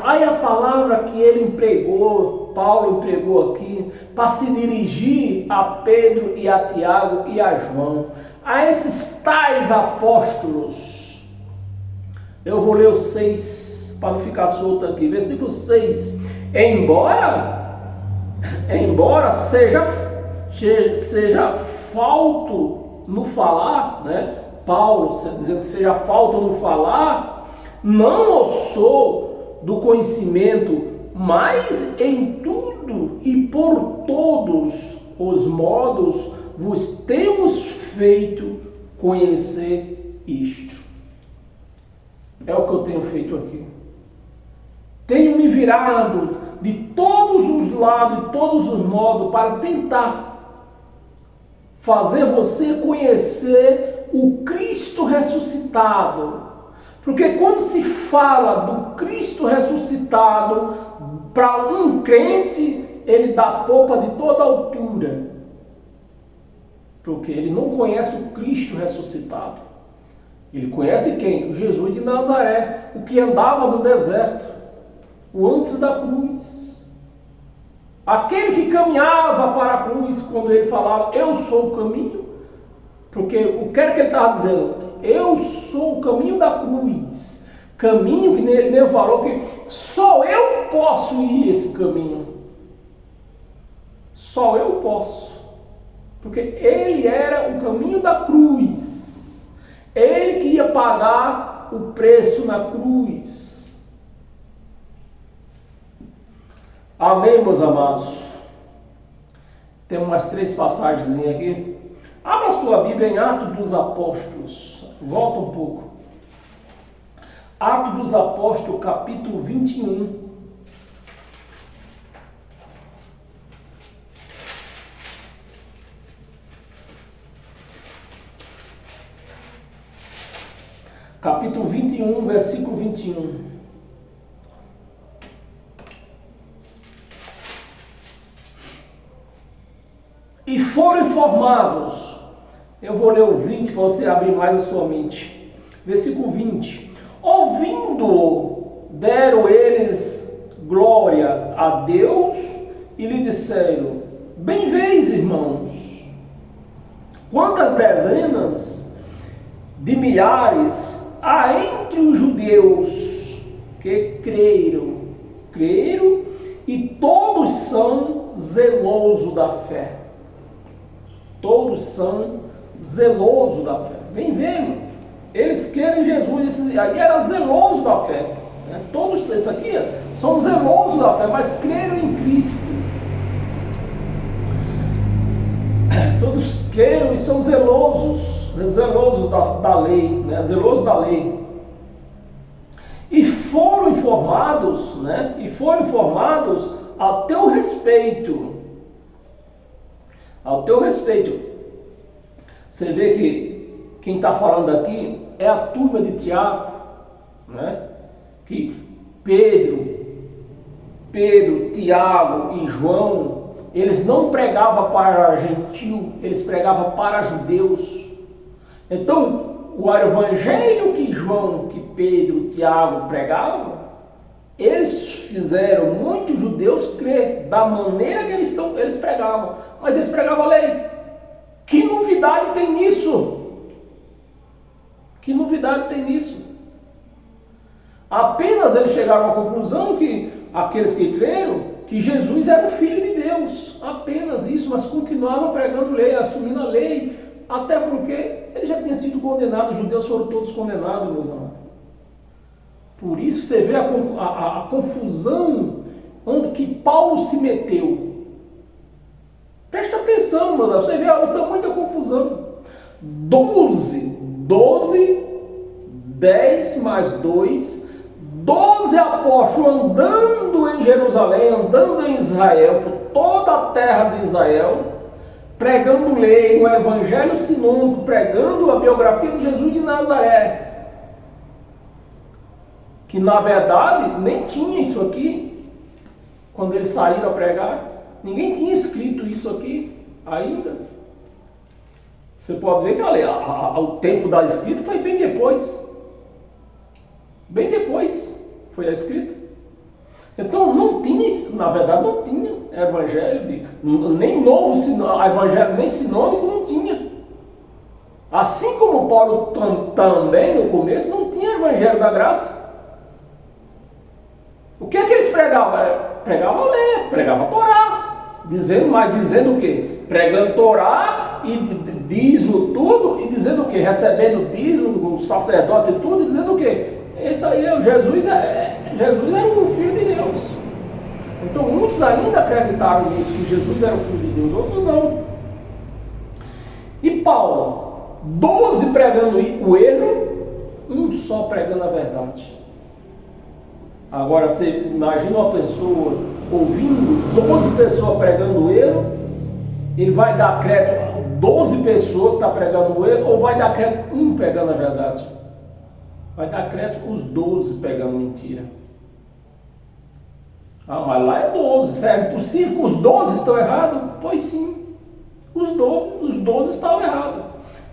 olha a palavra que ele empregou, Paulo empregou aqui, para se dirigir a Pedro e a Tiago e a João, a esses tais apóstolos. Eu vou ler o 6 para não ficar solto aqui, versículo 6. Embora seja falto no falar, né? Paulo dizendo que seja falto no falar, não o sou do conhecimento, mas em tudo e por todos os modos vos temos feito conhecer isto. É o que eu tenho feito aqui. Tenho me virado de todos os lados, de todos os modos, para tentar fazer você conhecer o Cristo ressuscitado. Porque quando se fala do Cristo ressuscitado, para um crente, ele dá popa de toda altura. Porque ele não conhece o Cristo ressuscitado. Ele conhece quem? O Jesus de Nazaré, o que andava no deserto, o antes da cruz. Aquele que caminhava para a cruz, quando ele falava, eu sou o caminho, porque o que era que ele estava dizendo? Eu sou o caminho da cruz. Caminho que ele mesmo falou que só eu posso ir esse caminho. Só eu posso. Porque ele era o caminho da cruz. Ele que ia pagar o preço na cruz. Amém, meus amados? Temos umas 3 passagens aqui. Abra sua Bíblia em Atos dos Apóstolos. Volta um pouco. Atos dos Apóstolos, capítulo 21. Capítulo 21, versículo 21. E foram informados. Eu vou ler o 20 para você abrir mais a sua mente. Versículo 20. Ouvindo, deram eles glória a Deus e lhe disseram: bem vês, irmãos, quantas dezenas de milhares há entre os judeus que creram, e todos são zelosos da fé. Todos são zelosos da fé. Vem vendo, eles creram em Jesus, esses aí eram zelosos da fé. Né? Todos esses aqui são zelosos da fé, mas creram em Cristo. Todos creram e são zelosos da lei, né? Zelosos da lei. E foram informados, né? E foram informados ao teu respeito. Ao teu respeito. Você vê que quem está falando aqui é a turma de Tiago, né? Que Pedro, Tiago e João, eles não pregavam para gentil, eles pregavam para judeus. Então, o evangelho que João, que Pedro, Tiago pregavam, eles fizeram muitos judeus crer da maneira que eles pregavam, mas eles pregavam a lei. Que novidade tem nisso? Que novidade tem nisso? Apenas eles chegaram à conclusão que aqueles que creram, que Jesus era o Filho de Deus. Apenas isso, mas continuavam pregando lei, assumindo a lei, até porque ele já tinha sido condenado, os judeus foram todos condenados, meus amados. Por isso você vê a confusão onde que Paulo se meteu. Presta atenção, meus amados, você vê o tamanho da confusão. 12, 10 mais 2, 12 apóstolos andando em Jerusalém, andando em Israel, por toda a terra de Israel, pregando lei, o evangelho sinônico, pregando a biografia de Jesus de Nazaré. Que na verdade nem tinha isso aqui, quando eles saíram a pregar, ninguém tinha escrito isso aqui ainda. Você pode ver que o tempo da escrita foi bem depois. Bem depois foi a escrita. Então não tinha, na verdade não tinha evangelho, nem novo evangelho, nem sinônico não tinha. Assim como Paulo também no começo não tinha evangelho da graça. O que é que eles pregavam? Pregavam a lei, pregavam a Torá. Dizendo o quê? Pregando Torá e dízimo tudo, e dizendo o quê? Recebendo dízimo do sacerdote e tudo, e dizendo o quê? Esse aí, Jesus era o Filho de Deus. Então muitos ainda acreditaram nisso, que Jesus era o Filho de Deus, outros não. E Paulo, 12 pregando o erro, um só pregando a verdade. Agora você imagina uma pessoa ouvindo 12 pessoas pregando o erro, ele vai dar crédito a 12 pessoas que estão pregando o erro, ou vai dar crédito a um pregando a verdade? Vai dar crédito os 12 pegando mentira. Ah, mas lá é 12. É impossível que os 12 estão errados? Pois sim. Os 12 estavam errados.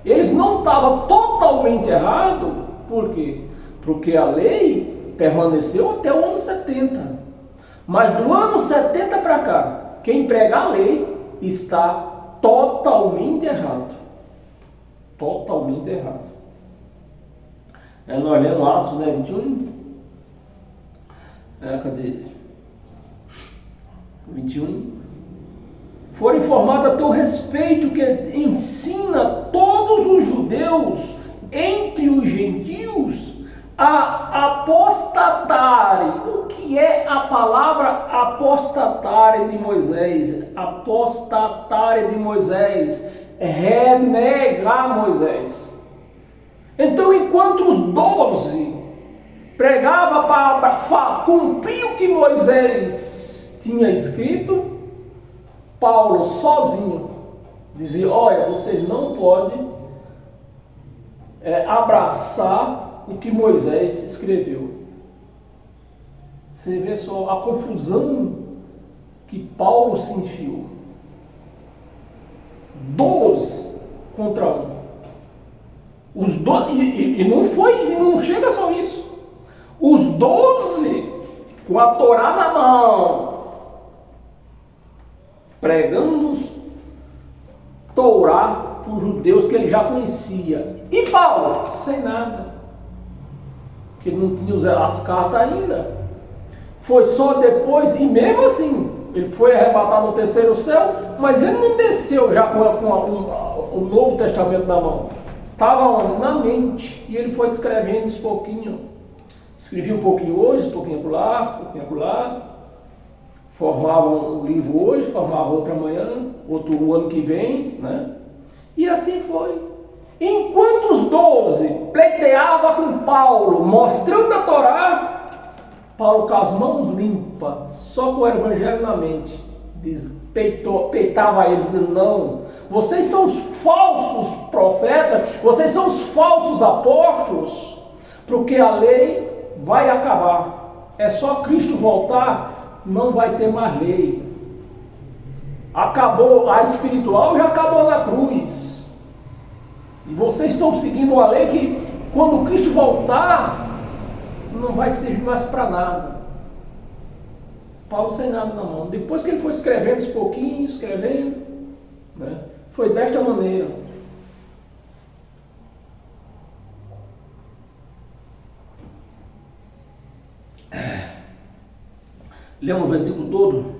Eles não estavam totalmente errados. Por quê? Porque a lei permaneceu até o ano 70. Mas do ano 70 para cá, quem prega a lei está totalmente errado. Totalmente errado. Nós lemos Atos, né, 21. Cadê? 21. Foram informados a teu respeito que ensina todos os judeus entre os gentios a apostatarem. O que é a palavra apostatarem de Moisés? Apostatarem de Moisés é renegar Moisés. Então, enquanto os 12 pregavam para cumprir o que Moisés tinha escrito, Paulo sozinho dizia: olha, vocês não podem abraçar o que Moisés escreveu. Você vê só a confusão que Paulo se enfiou. 12 contra 1. Os 12, e não chega só isso. Os 12 com a Torá na mão, pregando Torá para os judeus que ele já conhecia. E Paulo? Sem nada. Porque ele não tinha as cartas ainda. Foi só depois, e mesmo assim, ele foi arrebatado no terceiro céu, mas ele não desceu já com o Novo Testamento na mão. Estava na mente. E ele foi escrevendo uns pouquinho. Escrevia um pouquinho hoje, um pouquinho acolá, um pouquinho acolá. Formava um livro hoje, formava outro amanhã, outro o ano que vem, né? E assim foi. Enquanto os 12 pleiteavam com Paulo, mostrando a Torá, Paulo com as mãos limpas, só com o evangelho na mente, peitava eles, dizendo, não, vocês são os falsos profetas, vocês são os falsos apóstolos, porque a lei vai acabar. É só Cristo voltar, não vai ter mais lei. Acabou a espiritual, já acabou na cruz. E vocês estão seguindo a lei que quando Cristo voltar, não vai servir mais para nada. Paulo sem nada na mão. Depois que ele foi escrevendo esse pouquinho, escrevendo, né, foi desta maneira. Lemos o versículo todo.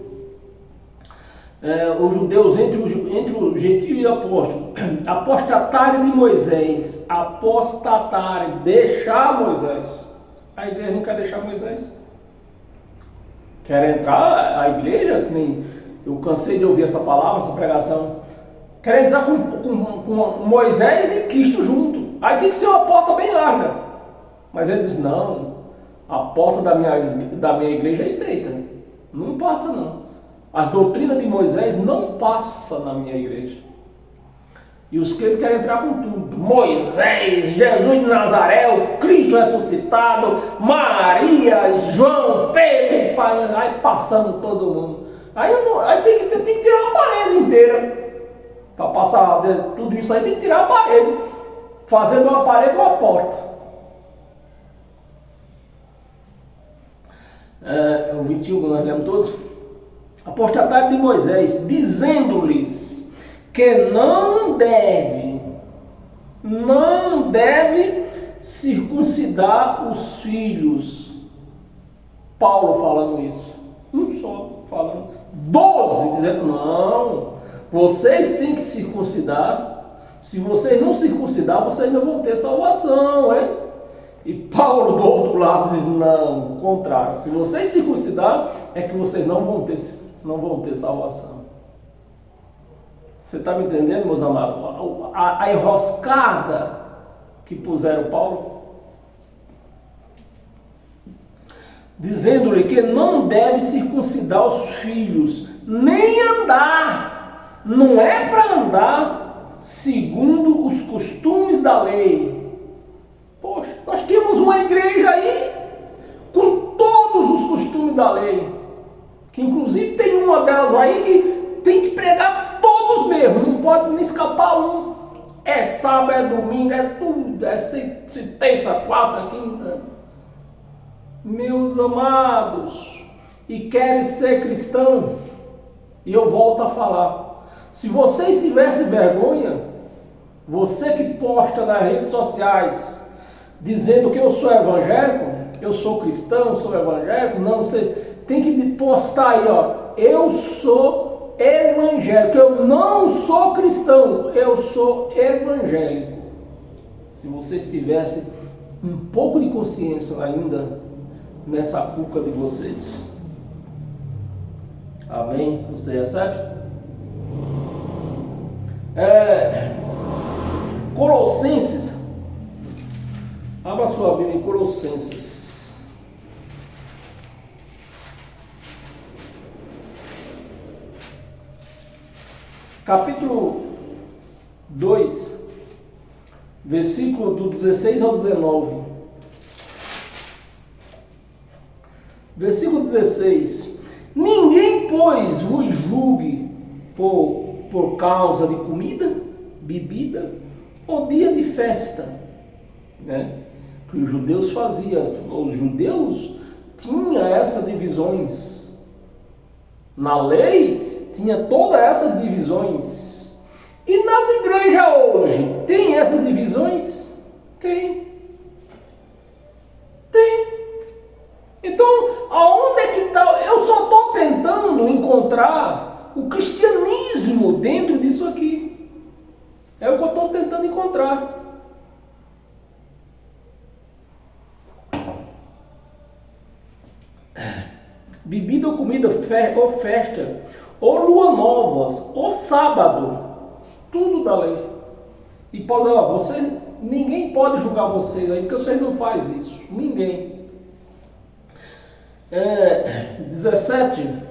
Os judeus entre o gentio e o apóstolo apostatarem de Moisés, apostatarem, deixar Moisés. A igreja não quer deixar Moisés. Quer entrar, a igreja, que nem eu cansei de ouvir essa palavra, essa pregação, quer entrar com Moisés e Cristo junto. Aí tem que ser uma porta bem larga. Mas ele diz, não, a porta da minha igreja é estreita. Não passa não. As doutrinas de Moisés não passam na minha igreja. E os crentes querem entrar com tudo. Moisés, Jesus de Nazaré, o Cristo ressuscitado, Maria, João, Pedro, aí passando todo mundo. Aí tem que tirar uma parede inteira. Para passar tudo isso aí tem que tirar a parede. Fazendo uma parede uma porta. O 21 que nós lemos todos. Apostatário de Moisés, dizendo-lhes que não deve circuncidar os filhos. Paulo falando isso. Um só falando. 12 dizendo, não, vocês têm que circuncidar. Se vocês não circuncidar, vocês não vão ter salvação, hein? E Paulo do outro lado diz, não, o contrário. Se vocês circuncidar, é que vocês não vão ter salvação. Você está me entendendo, meus amados? A enroscada que puseram Paulo, dizendo-lhe que não deve circuncidar os filhos, nem andar. Não é para andar segundo os costumes da lei. Poxa, nós temos uma igreja aí com todos os costumes da lei. Que inclusive tem uma delas aí que tem que pregar todos mesmo, não pode nem escapar um. É sábado, é domingo, é tudo, é terça, quarta, quinta. Meus amados, e querem ser cristão, e eu volto a falar, se vocês tivessem vergonha, você que posta nas redes sociais, dizendo que eu sou evangélico, eu sou cristão, sou evangélico, não, você tem que postar aí, ó, eu sou evangélico, eu não sou cristão, eu sou evangélico. Se vocês tivessem um pouco de consciência ainda nessa cuca de vocês. Amém? Você recebe? Colossenses. Abra sua Bíblia em Colossenses. Capítulo 2, versículo do 16 ao 19. Versículo 16. Ninguém, pois, vos julgue por causa de comida, bebida ou dia de festa, né? Que os judeus faziam. Os judeus tinham essas divisões. Na lei tinha todas essas divisões. E nas igrejas hoje, tem essas divisões? Tem. Tem. Então, aonde é que está? Eu só estou tentando encontrar o cristianismo dentro disso aqui. É o que eu estou tentando encontrar. Bebida ou comida, ou festa, ou lua novas, ou sábado, tudo da lei. E pode, ninguém pode julgar vocês aí, porque vocês não fazem isso. Ninguém. 17.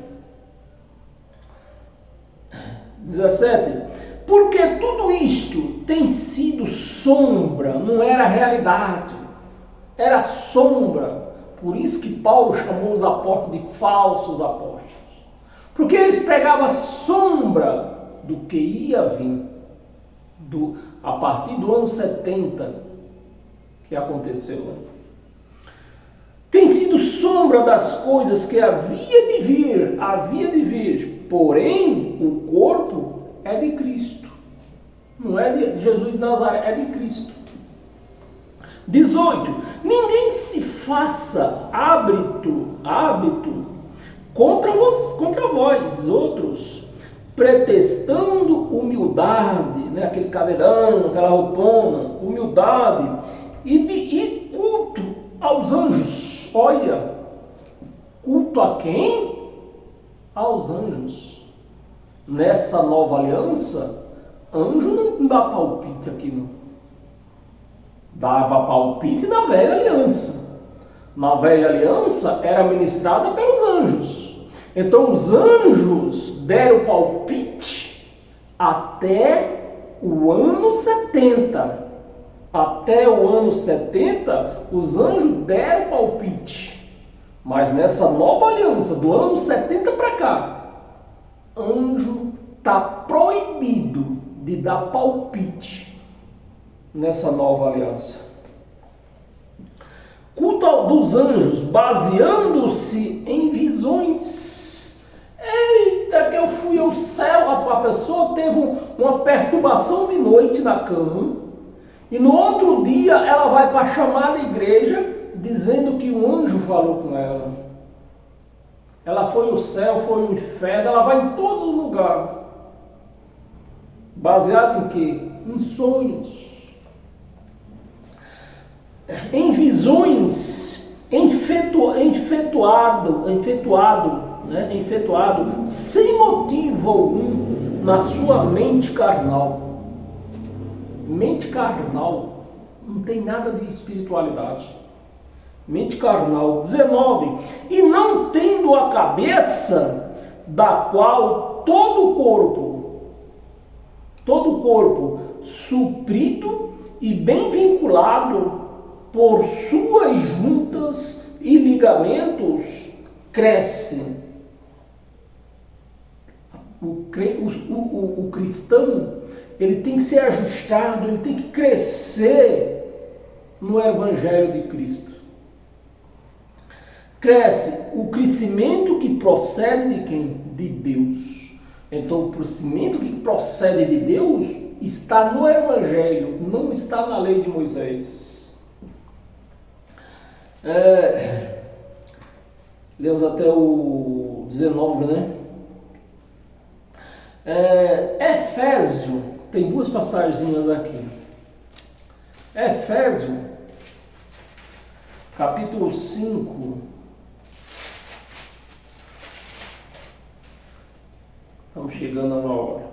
Porque tudo isto tem sido sombra, não era realidade. Era sombra. Por isso que Paulo chamou os apóstolos de falsos apóstolos. Porque eles pregavam a sombra do que ia vir a partir do ano 70 que aconteceu. Tem sido sombra das coisas que havia de vir. Porém, o corpo é de Cristo. Não é de Jesus de Nazaré, é de Cristo. 18. Ninguém se faça hábito contra vós outros, pretextando humildade, né? Aquele cabelão, aquela roupona, humildade e culto aos anjos. Olha, culto a quem? Aos anjos. Nessa nova aliança, anjo não dá palpite aqui, não. Dava palpite na velha aliança. Na velha aliança era ministrada pelos anjos. Então os anjos deram palpite até o ano 70. Até o ano 70, os anjos deram palpite. Mas nessa nova aliança, do ano 70 para cá, anjo está proibido de dar palpite nessa nova aliança. Culto dos anjos, baseando-se em visões. Eita, que eu fui ao céu, a pessoa teve uma perturbação de noite na cama, e no outro dia ela vai para a chamada igreja, dizendo que um anjo falou com ela. Ela foi ao céu, foi ao inferno, ela vai em todos os lugares. Baseado em quê? Em sonhos. Em visões, enfetuado, sem motivo algum na sua mente carnal. Mente carnal não tem nada de espiritualidade. Mente carnal. 19. E não tendo a cabeça, da qual todo o corpo suprido e bem vinculado por suas juntas e ligamentos, cresce. O cristão, ele tem que ser ajustado, ele tem que crescer no Evangelho de Cristo. Cresce o crescimento que procede de quem? De Deus. Então, o crescimento que procede de Deus está no Evangelho, não está na lei de Moisés. Lemos até o 19, né? Efésio, tem duas passagens aqui. Efésio, capítulo 5. Estamos chegando a uma hora.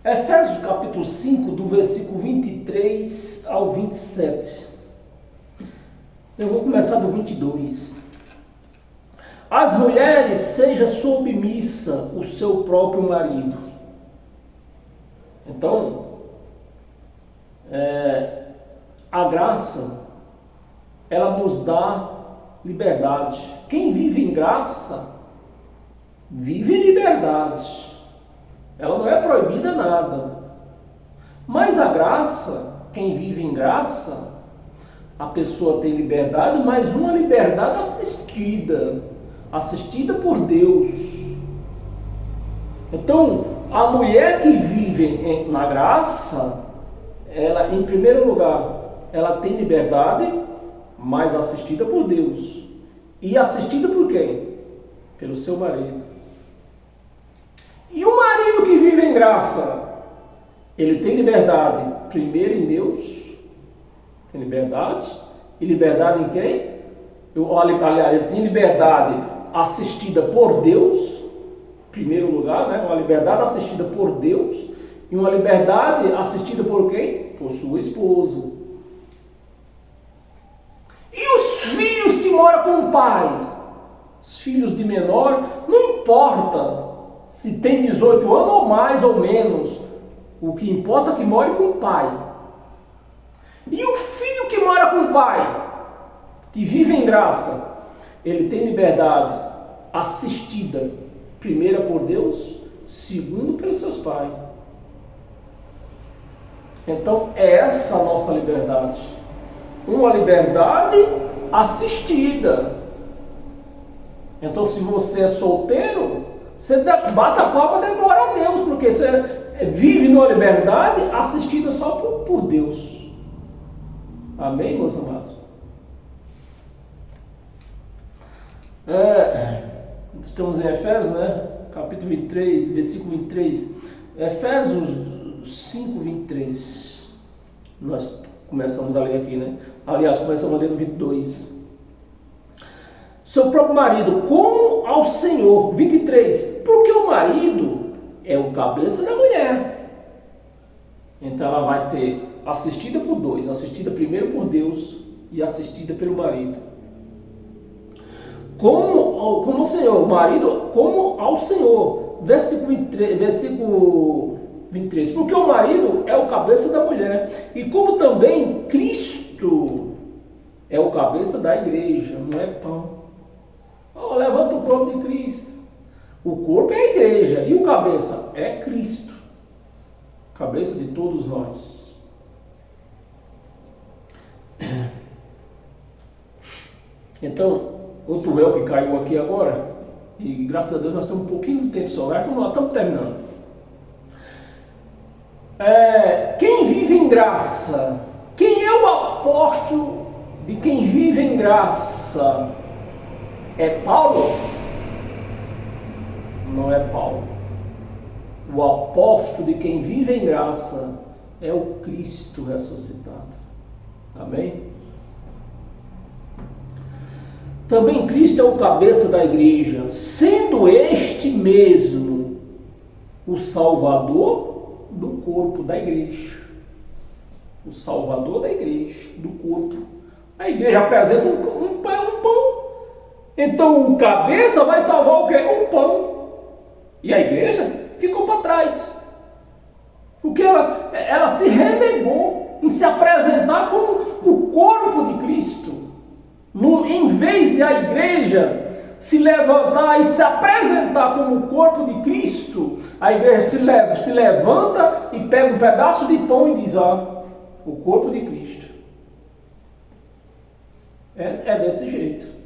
Efésios, capítulo 5, do versículo 23 ao 27. Eu vou começar do 22. As mulheres, seja submissa o seu próprio marido. Então, a graça, ela nos dá liberdade. Quem vive em graça, vive em liberdade. Ela não é proibida nada. Mas a graça, quem vive em graça, a pessoa tem liberdade, mas uma liberdade assistida por Deus. Então, a mulher que vive na graça, ela, em primeiro lugar, ela tem liberdade, mas assistida por Deus. E assistida por quem? Pelo seu marido. E o marido que vive em graça, ele tem liberdade, primeiro em Deus, tem liberdade, e liberdade em quem? Aliás, ele tem liberdade assistida por Deus, em primeiro lugar, né? Uma liberdade assistida por Deus, e uma liberdade assistida por quem? Por sua esposa. E os filhos que moram com o pai? Os filhos de menor, não importa se tem 18 anos ou mais ou menos, o que importa é que more com o pai. E o filho que mora com o pai, que vive em graça, ele tem liberdade assistida, primeira por Deus, segundo pelos seus pais. Então, é essa a nossa liberdade. Uma liberdade assistida. Então, se você é solteiro, você bata a palma e dê glória a Deus, porque você vive numa liberdade assistida só por Deus. Amém, meus amados? Estamos em Efésios, né? Capítulo 23, versículo 23. Efésios 5, 23. Nós começamos a ler aqui, né? Aliás, começamos a ler no 22. Seu próprio marido, como ao Senhor. 23. Porque o marido é o cabeça da mulher. Então ela vai ter assistida por dois. Assistida primeiro por Deus e assistida pelo marido. Como o Senhor, o marido, como ao Senhor. Versículo 23. Porque o marido é o cabeça da mulher. E como também Cristo é o cabeça da igreja, não é pão. Levanta o corpo de Cristo. O corpo é a igreja. E o cabeça é Cristo. Cabeça de todos nós. Então, outro véu que caiu aqui agora. E graças a Deus nós temos um pouquinho de tempo solar. Então nós estamos terminando. Quem vive em graça? Quem é o apóstolo de quem vive em graça? É Paulo? Não é Paulo. O apóstolo de quem vive em graça é o Cristo ressuscitado. Amém? Também Cristo é o cabeça da igreja, sendo este mesmo o Salvador do corpo da igreja. O Salvador da igreja, do corpo. A igreja apresenta um pão. Então o cabeça vai salvar o quê? O pão. E a igreja ficou para trás. Porque ela se renegou em se apresentar como o corpo de Cristo. Em vez de a igreja se levantar e se apresentar como o corpo de Cristo, a igreja se levanta e pega um pedaço de pão e diz, o corpo de Cristo. É desse jeito.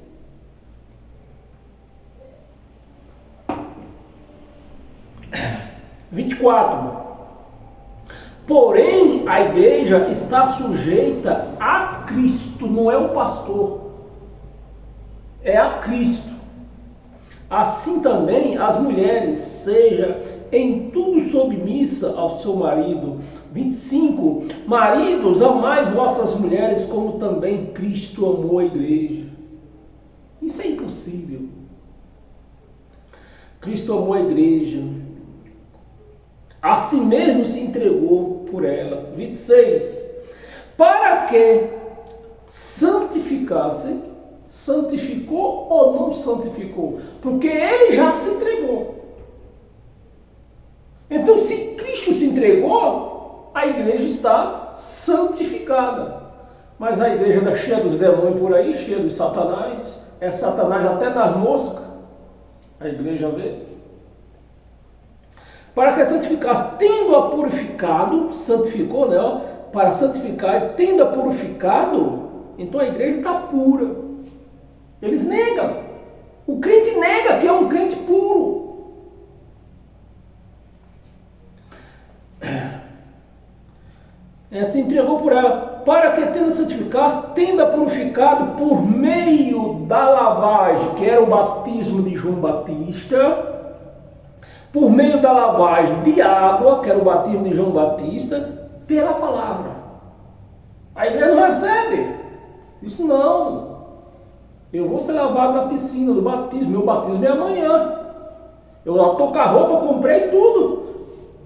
Porém, a igreja está sujeita a Cristo, não é o pastor, é a Cristo. Assim também as mulheres, seja em tudo submissa ao seu marido. 25. Maridos, amai vossas mulheres como também Cristo amou a igreja. Isso é impossível. Cristo amou a igreja. A si mesmo se entregou por ela. 26. Para que santificasse, santificou ou não santificou? Porque ele já se entregou. Então, se Cristo se entregou, a igreja está santificada. Mas a igreja está cheia dos demônios por aí, cheia de Satanás. É Satanás até das moscas. A igreja vê. Para que santificasse, tendo-a purificado, santificou, né? Para santificar, tendo-a purificado, então a igreja está pura. Eles negam. O crente nega que é um crente puro. Se entregou por ela, para que tendo santificado, tenda purificado por meio da lavagem, que era o batismo de João Batista, por meio da lavagem de água, que era o batismo de João Batista, pela palavra. A igreja não recebe. Diz, não, eu vou ser lavado na piscina do batismo, meu batismo é amanhã. Eu estou com a roupa, comprei tudo.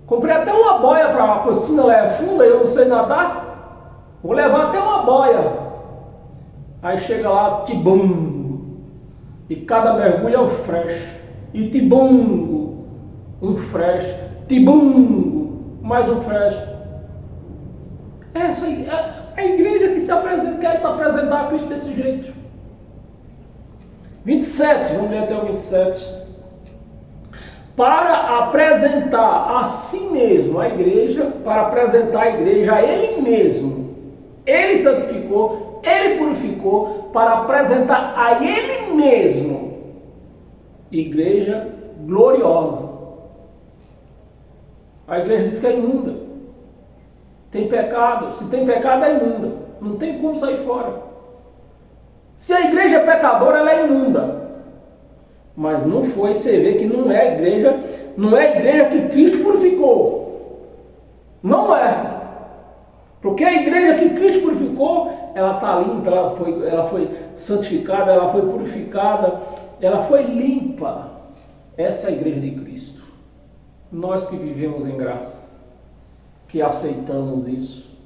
Comprei até uma boia para a piscina lá é funda, eu não sei nadar. Vou levar até uma boia. Aí chega lá, tibum. E cada mergulho é um fresh. E tibum, um fresh. Tibum, mais um fresh. Essa é a igreja que quer se apresentar a Cristo desse jeito. 27, vamos ler até o 27. Para apresentar a si mesmo a igreja, para apresentar a igreja a ele mesmo. Ele santificou, ele purificou, para apresentar a ele mesmo igreja gloriosa. A igreja diz que é imunda. Tem pecado. Se tem pecado, é imunda. Não tem como sair fora. Se a igreja é pecadora, ela é imunda. Mas não foi, você vê que não é a igreja que Cristo purificou. Não é. Porque a igreja que Cristo purificou, ela está limpa, ela foi santificada, ela foi purificada, ela foi limpa. Essa é a igreja de Cristo. Nós que vivemos em graça, que aceitamos isso,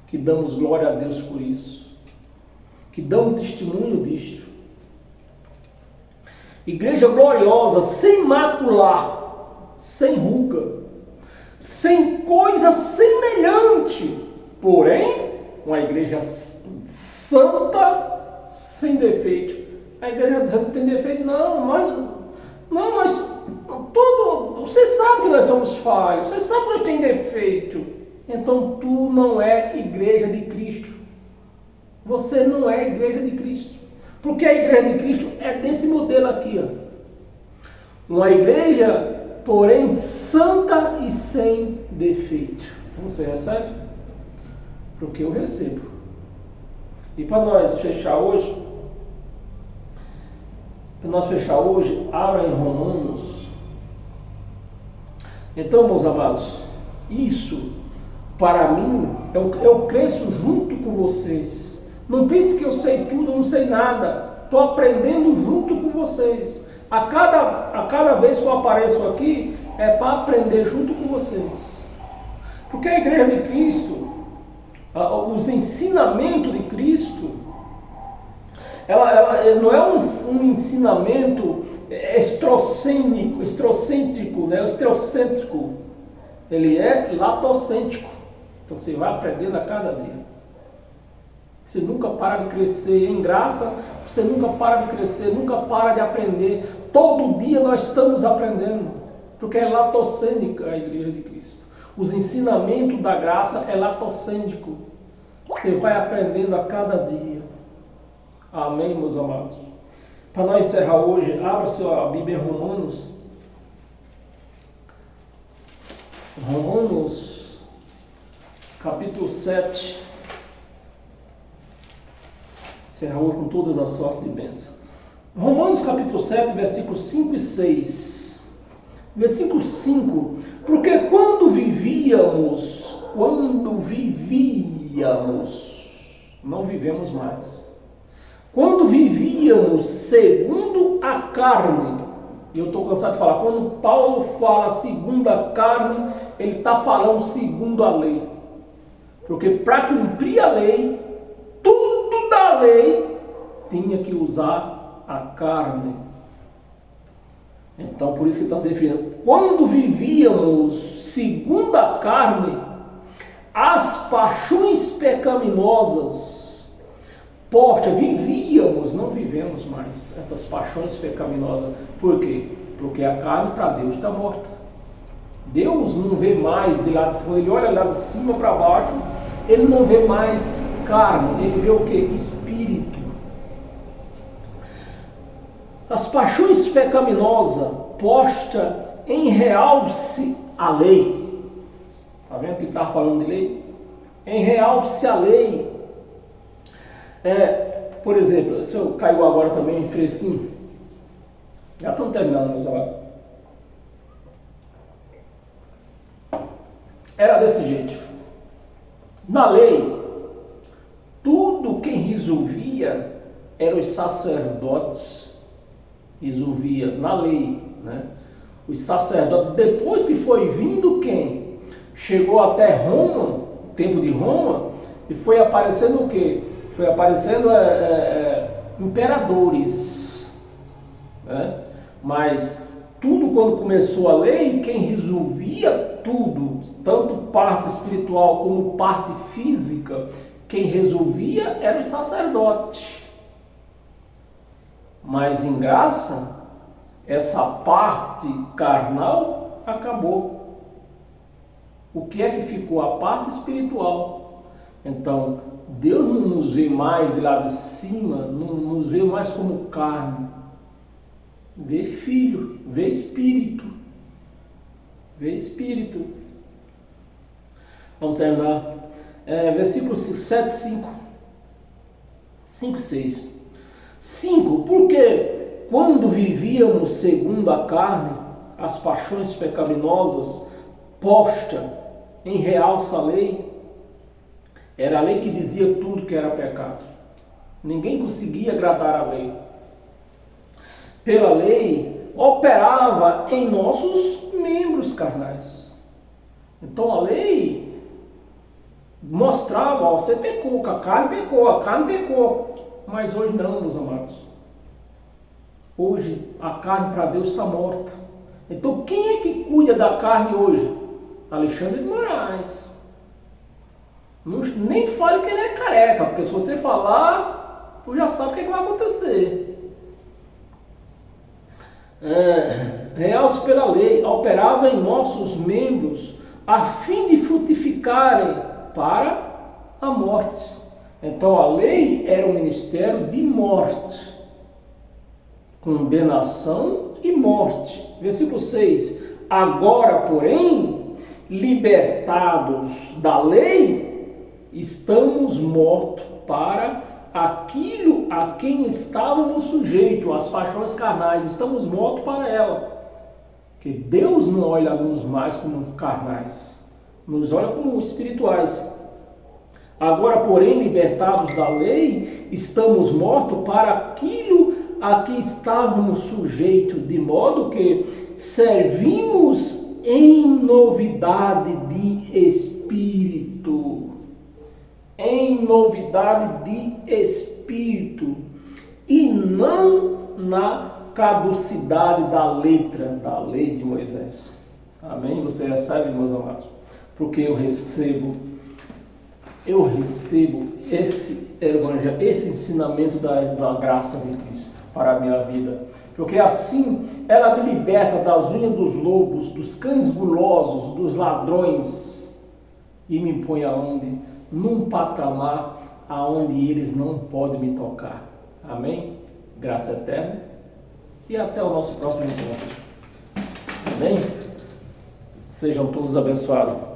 que damos glória a Deus por isso, que damos testemunho disto. Igreja gloriosa, sem macular, sem ruga, sem coisa semelhante, porém, uma igreja santa, sem defeito. A igreja dizendo que tem defeito, mas você sabe que nós somos falhos, você sabe que nós temos defeito. Então tu não é igreja de Cristo. Você não é igreja de Cristo. Porque a igreja de Cristo é desse modelo aqui, ó. Uma igreja, porém, santa e sem defeito. Você recebe? Porque eu recebo. E para nós fechar hoje, abra em Romanos. Então, meus amados, isso, para mim, eu cresço junto com vocês. Não pense que eu sei tudo, eu não sei nada. Estou aprendendo junto com vocês. A cada vez que eu apareço aqui, é para aprender junto com vocês. Porque a igreja de Cristo, os ensinamentos de Cristo, ela não é um ensinamento estrocêntrico, né? Estrocêntrico. Ele é latocêntrico. Então você vai aprendendo a cada dia. Você nunca para de crescer em graça, você nunca para de crescer, nunca para de aprender. Todo dia nós estamos aprendendo, porque é latocêntrica a igreja de Cristo. Os ensinamentos da graça é latocêntrico. Você vai aprendendo a cada dia. Amém, meus amados? Para nós encerrar hoje, abra sua Bíblia em Romanos. Romanos, capítulo 7. Encerrar hoje com todas as sortes de bênção. Romanos, capítulo 7, versículos 5 e 6. Versículo 5. Porque quando vivíamos, não vivemos mais. Quando vivíamos segundo a carne, e eu estou cansado de falar, quando Paulo fala segundo a carne, ele está falando segundo a lei. Porque para cumprir a lei, tudo da lei tinha que usar a carne. Então, por isso que está se referindo. Quando vivíamos segundo a carne, as paixões pecaminosas, vivíamos, não vivemos mais essas paixões pecaminosas. Por quê? Porque a carne para Deus está morta. Deus não vê mais de lá de cima, ele olha lá de cima para baixo, ele não vê mais carne, ele vê o que? Espírito. As paixões pecaminosas posta em realce a lei. Está vendo que está falando de lei? em realce a lei. Por exemplo, se eu caiu agora também fresquinho, já estamos terminando, meus amados. Era desse jeito. Na lei, tudo quem resolvia eram os sacerdotes. Resolvia na lei, né? Os sacerdotes, depois que foi vindo quem? Chegou até Roma, o tempo de Roma, e foi aparecendo o quê? Foi aparecendo imperadores, né? Mas tudo quando começou a lei, quem resolvia tudo, tanto parte espiritual como parte física, quem resolvia eram os sacerdotes. Mas em graça, essa parte carnal acabou. O que é que ficou? A parte espiritual. Então, Deus não nos vê mais de lá de cima, não nos vê mais como carne. Vê filho, vê espírito. Vê espírito. Vamos terminar. Versículos 7, 5. 5, 6. 5. Porque quando vivíamos segundo a carne, as paixões pecaminosas, posta em realce a lei, era a lei que dizia tudo que era pecado. Ninguém conseguia agradar a lei. Pela lei, operava em nossos membros carnais. Então a lei mostrava, ó, você pecou, a carne pecou. Mas hoje não, meus amados. Hoje a carne para Deus está morta. Então quem é que cuida da carne hoje? Alexandre de Moraes. Nem fale que ele é careca, porque se você falar, tu já sabe o que vai acontecer. Realce pela lei, operava em nossos membros a fim de frutificarem para a morte. Então a lei era um ministério de morte, condenação e morte. Versículo 6. Agora, porém, libertados da lei, estamos mortos para aquilo a quem estávamos sujeitos, as paixões carnais, estamos mortos para ela. Porque Deus não olha-nos mais como carnais, nos olha como espirituais. Agora, porém, libertados da lei, estamos mortos para aquilo a que estávamos sujeitos, de modo que servimos em novidade de espírito. Em novidade de espírito, e não na caducidade da letra da lei de Moisés. Amém? Você recebe, meus amados? Porque eu recebo esse evangelho, esse ensinamento da graça de Cristo para a minha vida. Porque assim ela me liberta das unhas dos lobos, dos cães gulosos, dos ladrões, e me põe aonde? Num patamar aonde eles não podem me tocar. Amém? Graça eterna. E até o nosso próximo encontro. Amém? Sejam todos abençoados.